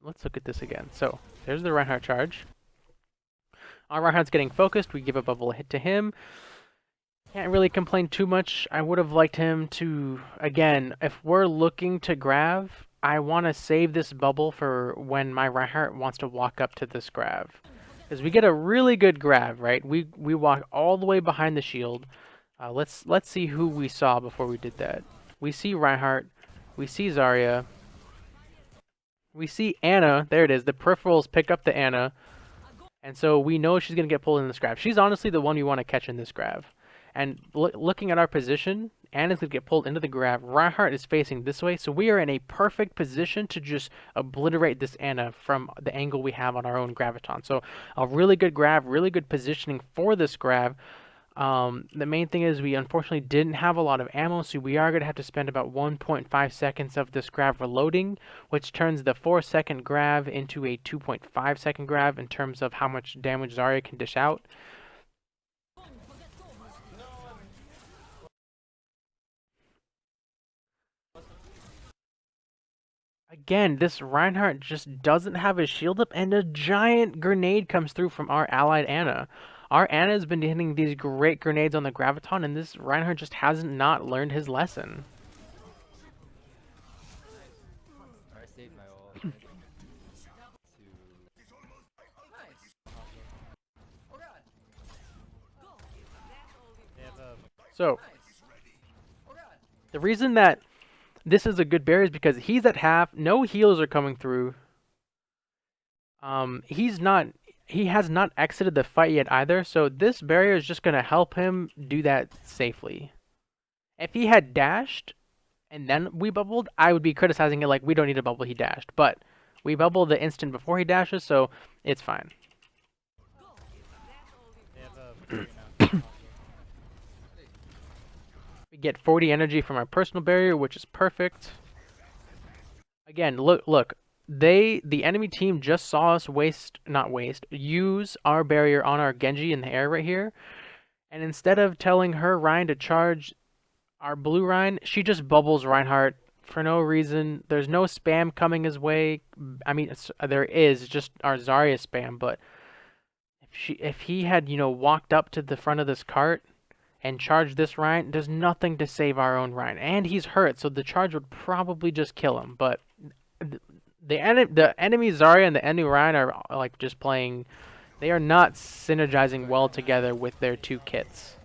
look at this again. So there's the Reinhardt charge. Our Reinhardt's getting focused. We give a bubble hit to him. Can't really complain too much. I would have liked him to, again, if we're looking to grab, I want to save this bubble for when my Reinhardt wants to walk up to this grab. Because we get a really good grab, right? We walk all the way behind the shield. Let's see who we saw before we did that. We see Reinhardt. We see Zarya. We see Anna. There it is. The peripherals pick up the Anna. And so we know she's going to get pulled in this grab. She's honestly the one we want to catch in this grab. And looking at our position, Anna's going to get pulled into the grab. Reinhardt is facing this way, so we are in a perfect position to just obliterate this Anna from the angle we have on our own graviton. So a really good grab, really good positioning for this grab. The main thing is we unfortunately didn't have a lot of ammo, so we are going to have to spend about 1.5 seconds of this grab reloading, which turns the 4-second grab into a 2.5-second grab in terms of how much damage Zarya can dish out. Again, this Reinhardt just doesn't have his shield up, and a giant grenade comes through from our allied Anna. Our Anna has been hitting these great grenades on the graviton, and this Reinhardt just hasn't not learned his lesson. I saved my ult. So, the reason that this is a good barrier is because he's at half, no heals are coming through. He has not exited the fight yet either, so this barrier is just going to help him do that safely. If he had dashed and then we bubbled, I would be criticizing it like, we don't need a bubble, he dashed. But we bubbled the instant before he dashes, so it's fine. We get 40 energy from our personal barrier, which is perfect. Again, look. The enemy team just saw us use our barrier on our Genji in the air right here. And instead of telling her Rein to charge our blue Rein, she just bubbles Reinhardt for no reason. There's no spam coming his way. I mean, there is just our Zarya spam, but if he had, you know, walked up to the front of this cart and charged this Rein, there's nothing to save our own Rein. And he's hurt, so the charge would probably just kill him, but the enemy Zarya and the enemy Rein are like just playing. They are not synergizing well together with their two kits.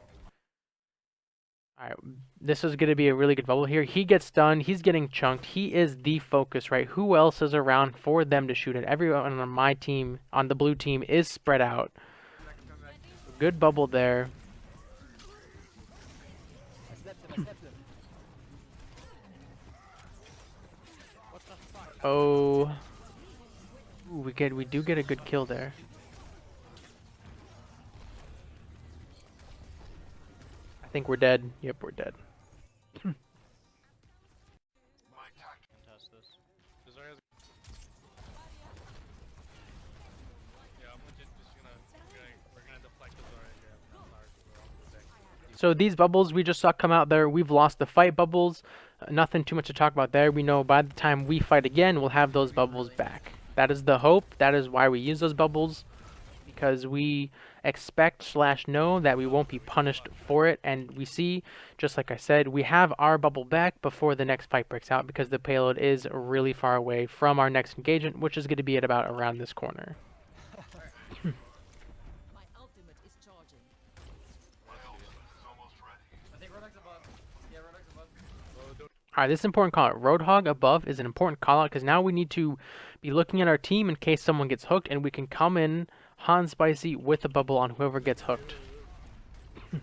All right, this is going to be a really good bubble here. He gets stunned. He's getting chunked. He is the focus, right? Who else is around for them to shoot at? Everyone on my team, on the blue team, is spread out. Good bubble there. Oh, ooh, we do get a good kill there. I think we're dead. Yep, we're dead. So these bubbles we just saw come out there, we've lost the fight bubbles. Nothing too much to talk about there. We know by the time we fight again, we'll have those bubbles back. That is the hope. That is why we use those bubbles. Because we expect / know that we won't be punished for it. And we see, just like I said, we have our bubble back before the next fight breaks out. Because the payload is really far away from our next engagement, which is going to be at about around this corner. Alright, this is an important call out. Roadhog above is an important call out because now we need to be looking at our team in case someone gets hooked, and we can come in Han Spicy with a bubble on whoever gets hooked. He's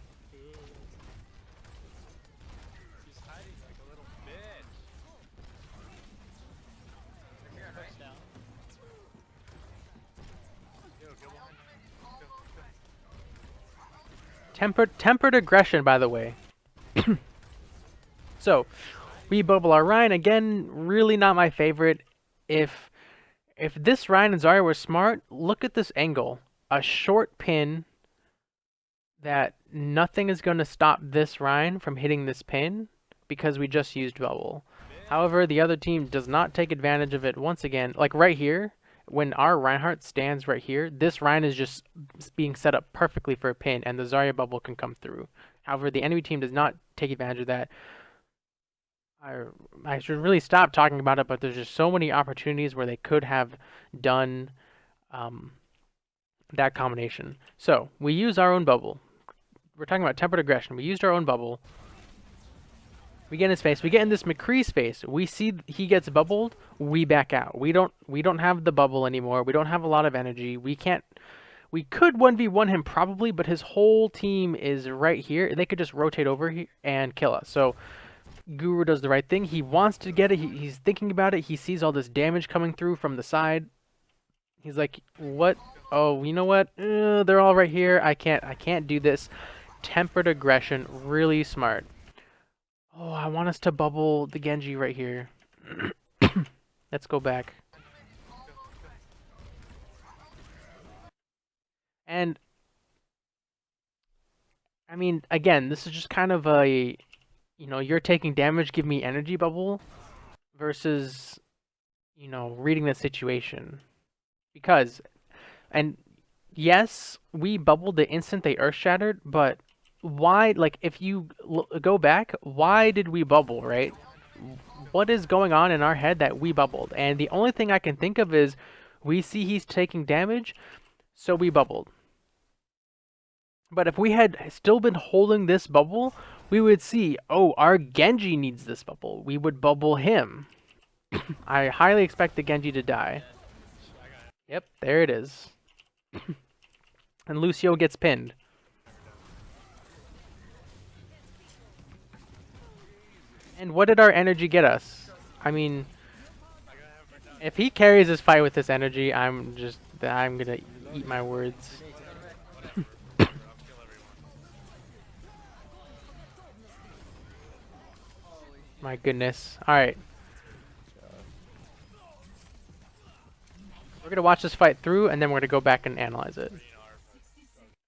hiding like a little bitch. Tempered aggression, by the way. So, we bubble our Ryan again. Really not my favorite. If this Ryan and Zarya were smart, look at this angle. A short pin that nothing is going to stop this Ryan from hitting this pin because we just used bubble. However, the other team does not take advantage of it once again. Like right here, when our Reinhardt stands right here, this Ryan is just being set up perfectly for a pin, and the Zarya bubble can come through. However, the enemy team does not take advantage of that. I should really stop talking about it, but there's just so many opportunities where they could have done that combination. So, we use our own bubble. We're talking about tempered aggression. We used our own bubble. We get in his face. We get in this McCree's face. We see he gets bubbled. We back out. We don't have the bubble anymore. We don't have a lot of energy. We can't. We could 1v1 him probably, but his whole team is right here. They could just rotate over here and kill us. So Guru does the right thing. He wants to get it. He's thinking about it. He sees all this damage coming through from the side. He's like, "What? Oh, you know what? They're all right here. I can't do this." Tempered aggression, really smart. Oh, I want us to bubble the Genji right here. Let's go back. And I mean, again, this is just kind of a, you're taking damage, give me energy bubble versus, reading the situation. Because, and yes, we bubbled the instant they earth shattered, but why, like, if you go back, why did we bubble, right? What is going on in our head that we bubbled? And the only thing I can think of is we see he's taking damage, so we bubbled. But if we had still been holding this bubble, we would see, oh, our Genji needs this bubble. We would bubble him. I highly expect the Genji to die. Yep, there it is. And Lucio gets pinned. And what did our energy get us? I mean, if he carries this fight with this energy, I'm gonna eat my words. My goodness. Alright. We're gonna watch this fight through, and then we're gonna go back and analyze it.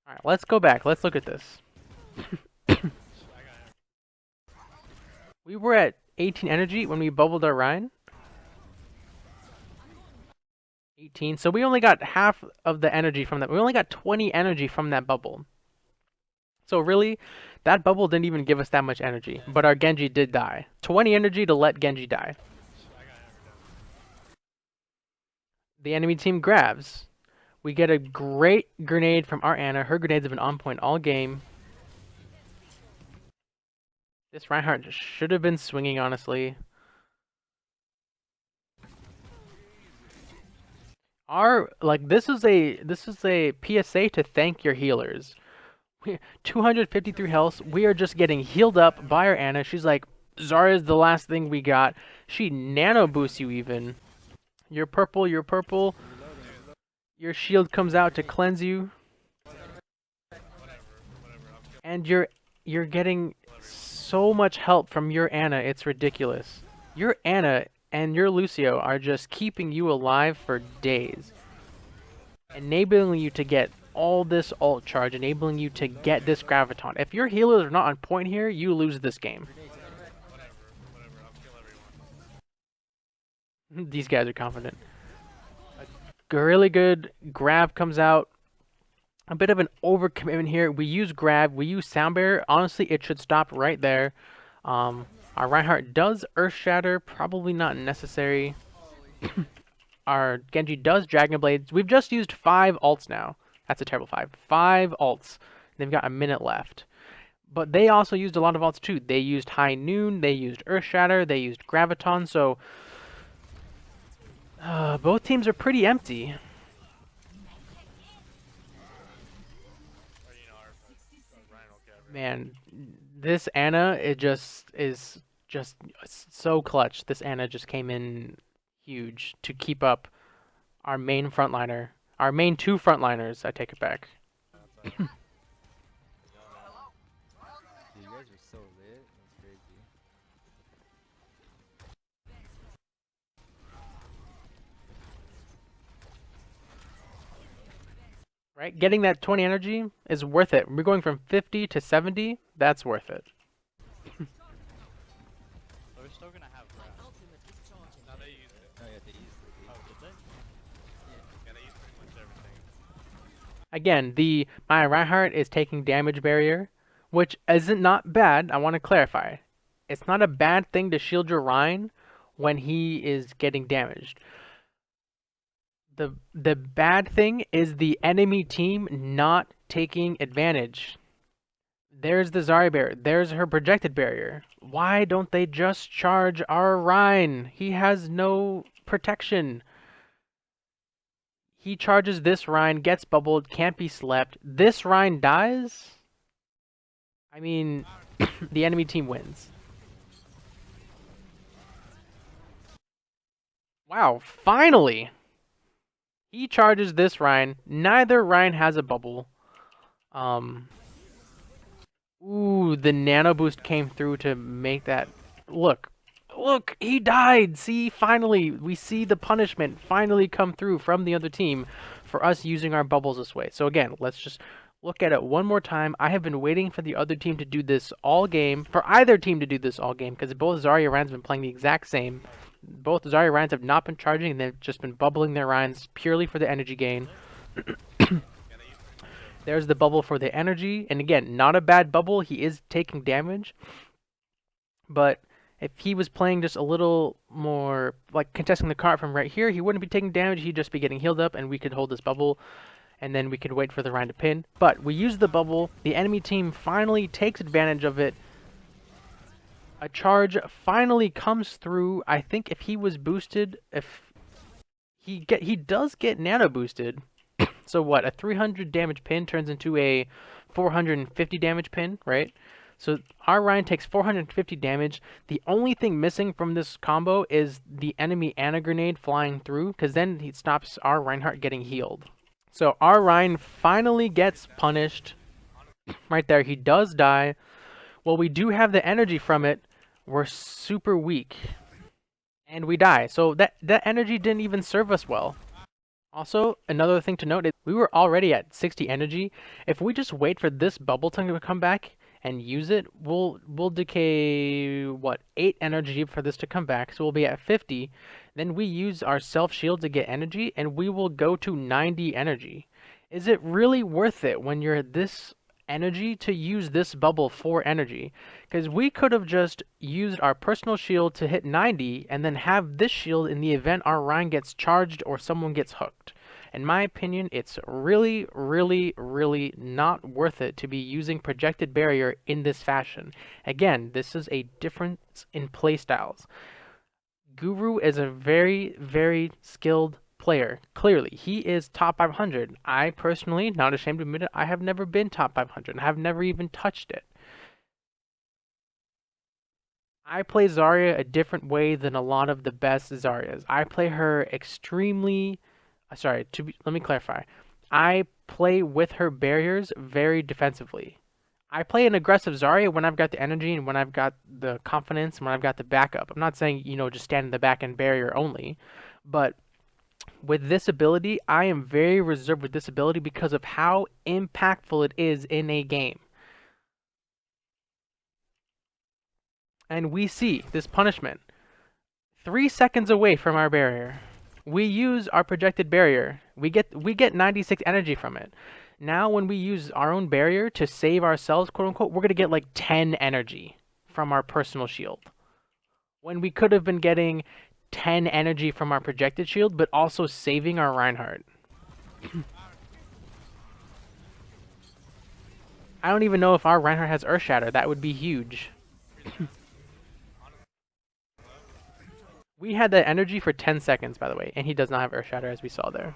Alright, let's go back. Let's look at this. We were at 18 energy when we bubbled our Rhine. 18. So we only got half of the energy from that. We only got 20 energy from that bubble. So really, that bubble didn't even give us that much energy. But our Genji did die. 20 energy to let Genji die. The enemy team grabs. We get a great grenade from our Ana. Her grenades have been on point all game. This Reinhardt just should have been swinging, honestly. This is a PSA to thank your healers. 253 health. We are just getting healed up by our Ana. She's like, Zarya's the last thing we got. She nano boosts you even. You're purple. You're purple. Your shield comes out to cleanse you. And you're getting so much help from your Ana, it's ridiculous. Your Ana and your Lucio are just keeping you alive for days. Enabling you to get all this ult charge, enabling you to get this graviton. If your healers are not on point here, you lose this game. These guys are confident. A really good grab comes out. A bit of an overcommitment here. We use grab, we use sound barrier. Honestly, it should stop right there. Our Reinhardt does earth shatter, probably not necessary. Our Genji does Dragon Blades. We've just used 5 ults now. That's a terrible 5. 5 ults. They've got a minute left. But they also used a lot of ults too. They used High Noon, they used Earth Shatter, they used Graviton, so both teams are pretty empty. Man, this Ana, it just is just so clutch. This Ana just came in huge to keep up our main frontliner. Our main 2 frontliners, I take it back. so lit. That's crazy. Right? Getting that 20 energy is worth it. We're going from 50 to 70. That's worth it. But we're still gonna have grass. Now they used it. Oh yeah, they used it. Oh, did they? Yeah, they used pretty much everything. Again, my Reinhardt is taking damage barrier, which isn't not bad. I want to clarify. It's not a bad thing to shield your Rhine when he is getting damaged. The bad thing is the enemy team not taking advantage. There's the Zarya barrier. There's her projected barrier. Why don't they just charge our Rhine? He has no protection. He charges this Rhine, gets bubbled, can't be slept. This Rhine dies? I mean, the enemy team wins. Wow, finally! He charges this Rhine. Neither Rhine has a bubble. Ooh, the nano boost came through to make that. Look, look, he died. See, finally, we see the punishment finally come through from the other team for us using our bubbles this way. So again, let's just look at it one more time. I have been waiting for the other team to do this all game, for either team to do this all game, because both Zarya Rhines have been playing the exact same. Both Zarya Rhines have not been charging, and they've just been bubbling their Rhines purely for the energy gain. There's the bubble for the energy, and again, not a bad bubble. He is taking damage, but if he was playing just a little more, like contesting the cart from right here, he wouldn't be taking damage. He'd just be getting healed up, and we could hold this bubble, and then we could wait for the Rhine to pin. But we use the bubble. The enemy team finally takes advantage of it. A charge finally comes through. I think if he was boosted, if he does get nano boosted. So what, a 300 damage pin turns into a 450 damage pin, right? So our Rhine takes 450 damage. The only thing missing from this combo is the enemy Ana grenade flying through, because then he stops our Reinhardt getting healed. So our Rhine finally gets punished. Right there, he does die. Well, we do have the energy from it. We're super weak. And we die. So that energy didn't even serve us well. Also, another thing to note is we were already at 60 energy. If we just wait for this bubble to come back and use it, we'll decay, what, 8 energy for this to come back, so we'll be at 50. Then we use our self-shield to get energy, and we will go to 90 energy. Is it really worth it when you're this energy to use this bubble for energy? Because we could have just used our personal shield to hit 90 and then have this shield in the event our Rhine gets charged or someone gets hooked. In my opinion, it's really, really, really not worth it to be using projected barrier in this fashion. Again, this is a difference in playstyles. Guru is a very, very skilled player. Clearly, he is top 500. I personally, not ashamed to admit it, I have never been top 500. I have never even touched it. I play Zarya a different way than a lot of the best Zaryas. I play her extremely. Let me clarify. I play with her barriers very defensively. I play an aggressive Zarya when I've got the energy and when I've got the confidence and when I've got the backup. I'm not saying, just stand in the back and barrier only, but with this ability, I am very reserved with this ability because of how impactful it is in a game. And we see this punishment 3 seconds away from our barrier. We use our projected barrier. We get 96 energy from it. Now when we use our own barrier to save ourselves, quote unquote, we're going to get like 10 energy from our personal shield. When we could have been getting 10 energy from our projected shield, but also saving our Reinhardt. I don't even know if our Reinhardt has Earth Shatter. That would be huge. We had that energy for 10 seconds, by the way, and he does not have Earth Shatter, as we saw there.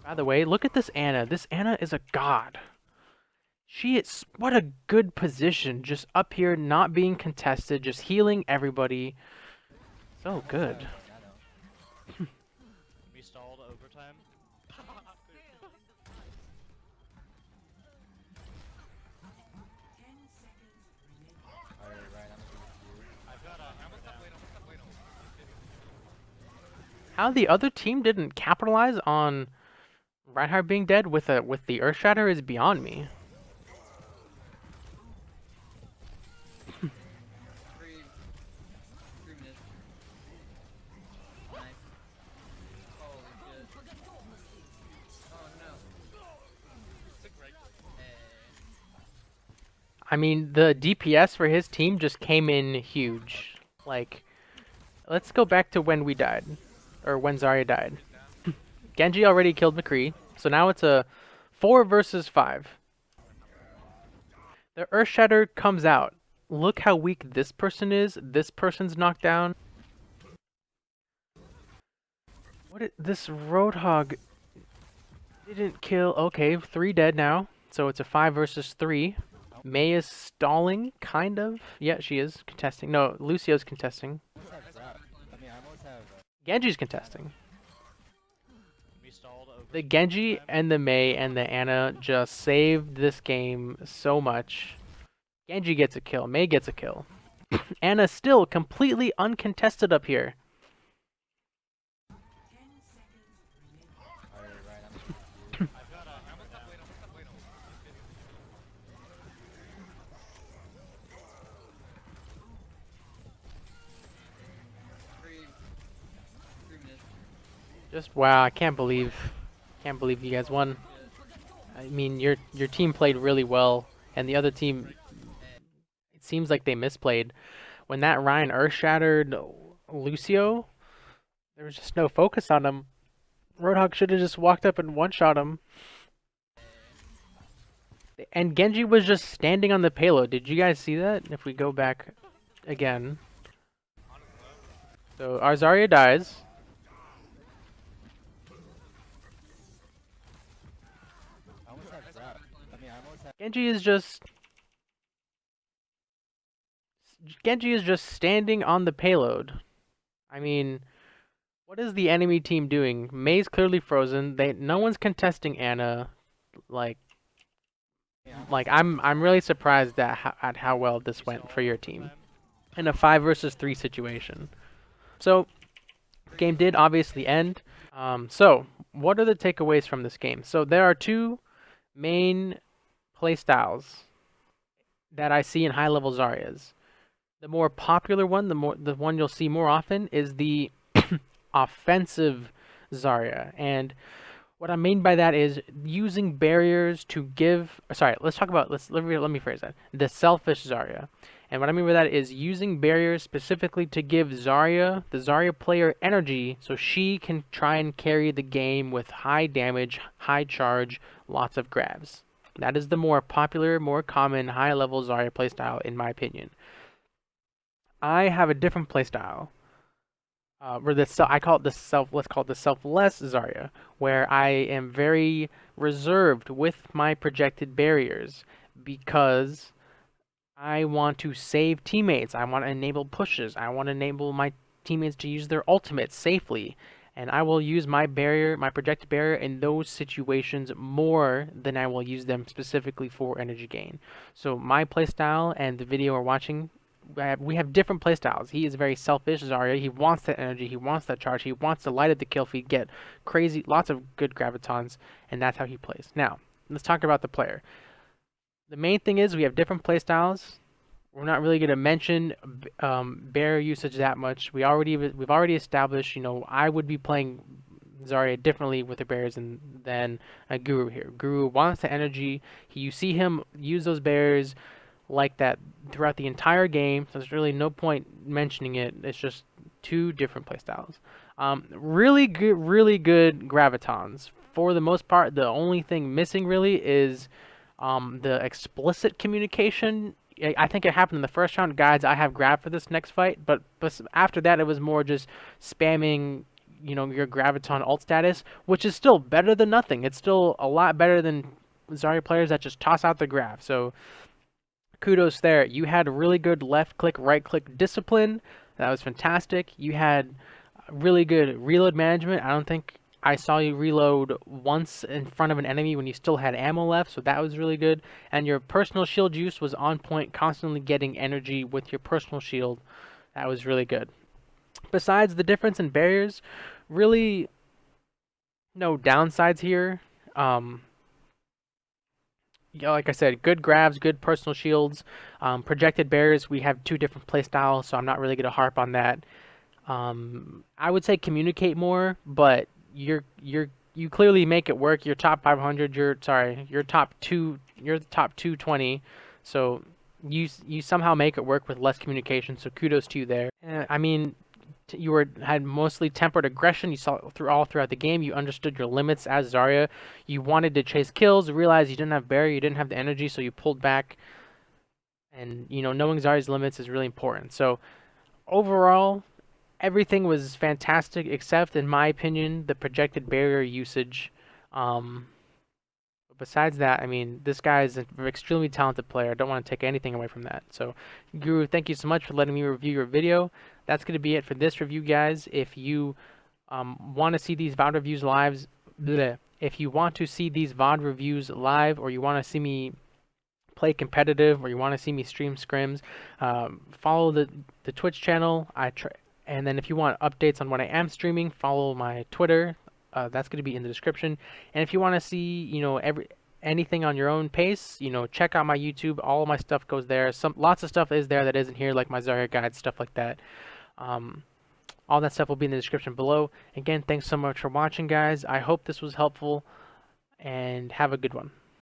By the way, look at this Ana. This Ana is a god. She is, what a good position, just up here, not being contested, just healing everybody. So good. We stalled overtime. How the other team didn't capitalize on Reinhardt being dead with the Earthshatter is beyond me. Three minutes. Nice. Holy shit. Oh no. Took right click. I mean, the DPS for his team just came in huge. Like, let's go back to when we died, or when Zarya died. He's down. Genji already killed McCree, so now it's a 4 versus 5. The Earthshatter comes out. Look how weak this person is. This person's knocked down. This Roadhog didn't kill. Okay, 3 dead now. So it's a 5 versus 3. Mei is stalling, kind of. Yeah, she is contesting. No, Lucio's contesting. Genji's contesting. We stalled over. The Genji and the Mei and the Ana just saved this game so much. Genji gets a kill. Mei gets a kill. Ana still completely uncontested up here. I've got a hammer down. Three minutes. Just wow, I can't believe you guys won. I mean, your team played really well, and the other team, it seems like they misplayed. When that Ryan Earth shattered Lucio, there was just no focus on him. Roadhog should have just walked up and one-shot him. And Genji was just standing on the payload. Did you guys see that? If we go back again. So our Zarya dies. Genji is just standing on the payload. I mean, what is the enemy team doing? Mei's clearly frozen. No one's contesting Ana. Like I'm really surprised at how well this went for your team in a 5 versus 3 situation. So, game did obviously end. So what are the takeaways from this game? So there are 2 main playstyles that I see in high-level Zaryas. The more popular one, the one you'll see more often, is the offensive Zarya. And what I mean by that is using barriers to give. Sorry, let me phrase that. The selfish Zarya. And what I mean by that is using barriers specifically to give Zarya, the Zarya player, energy so she can try and carry the game with high damage, high charge, lots of grabs. That is the more popular, more common, high-level Zarya playstyle, in my opinion. I have a different playstyle. I call it let's call it the selfless Zarya, where I am very reserved with my projected barriers because I want to save teammates. I want to enable pushes. I want to enable my teammates to use their ultimates safely. And I will use my barrier, my projected barrier, in those situations more than I will use them specifically for energy gain. So my playstyle and the video we're watching, we have different playstyles. He is very selfish, Zarya. He wants that energy. He wants that charge. He wants to light up the kill feed, get crazy, lots of good gravitons, and that's how he plays. Now, let's talk about the player. The main thing is we have different playstyles. We're not really going to mention barrier usage that much. We've already established, I would be playing Zarya differently with the barriers than a Guru here. Guru wants the energy. You see him use those barriers like that throughout the entire game, so there's really no point mentioning it. It's just 2 different playstyles. Really good gravitons. For the most part, the only thing missing really is the explicit communication. I think it happened in the first round. Guys, I have grab for this next fight, but after that it was more just spamming, your graviton ult status, which is still better than nothing. It's still a lot better than Zarya players that just toss out the grav. So kudos there. You had really good left click, right click discipline. That was fantastic. You had really good reload management. I don't think I saw you reload once in front of an enemy when you still had ammo left, so that was really good. And your personal shield use was on point, constantly getting energy with your personal shield. That was really good. Besides the difference in barriers, really no downsides here. Um, yeah, like I said, good grabs, good personal shields, projected barriers. We have two different play styles, so I'm not really gonna harp on that. I would say communicate more, but you clearly make it work. You're top 500. You're top two. You're the top 220. So you somehow make it work with less communication. So kudos to you there. I mean, you had mostly tempered aggression. You saw all throughout the game. You understood your limits as Zarya. You wanted to chase kills. Realized you didn't have barrier. You didn't have the energy, so you pulled back. And knowing Zarya's limits is really important. So overall, everything was fantastic except, in my opinion, the projected barrier usage. Um, Besides that, I mean, this guy is an extremely talented player. I don't want to take anything away from that. So, Guru, thank you so much for letting me review your video. That's going to be it for this review, guys. If you want to see these VOD reviews live, bleh, if you want to see these VOD reviews live, or you want to see me play competitive, or you want to see me stream scrims, follow the Twitch channel. And then if you want updates on when I am streaming, follow my Twitter. That's going to be in the description. And if you want to see, anything on your own pace, check out my YouTube. All of my stuff goes there. Lots of stuff is there that isn't here, like my Zarya guide, stuff like that. All that stuff will be in the description below. Again, thanks so much for watching, guys. I hope this was helpful, and have a good one.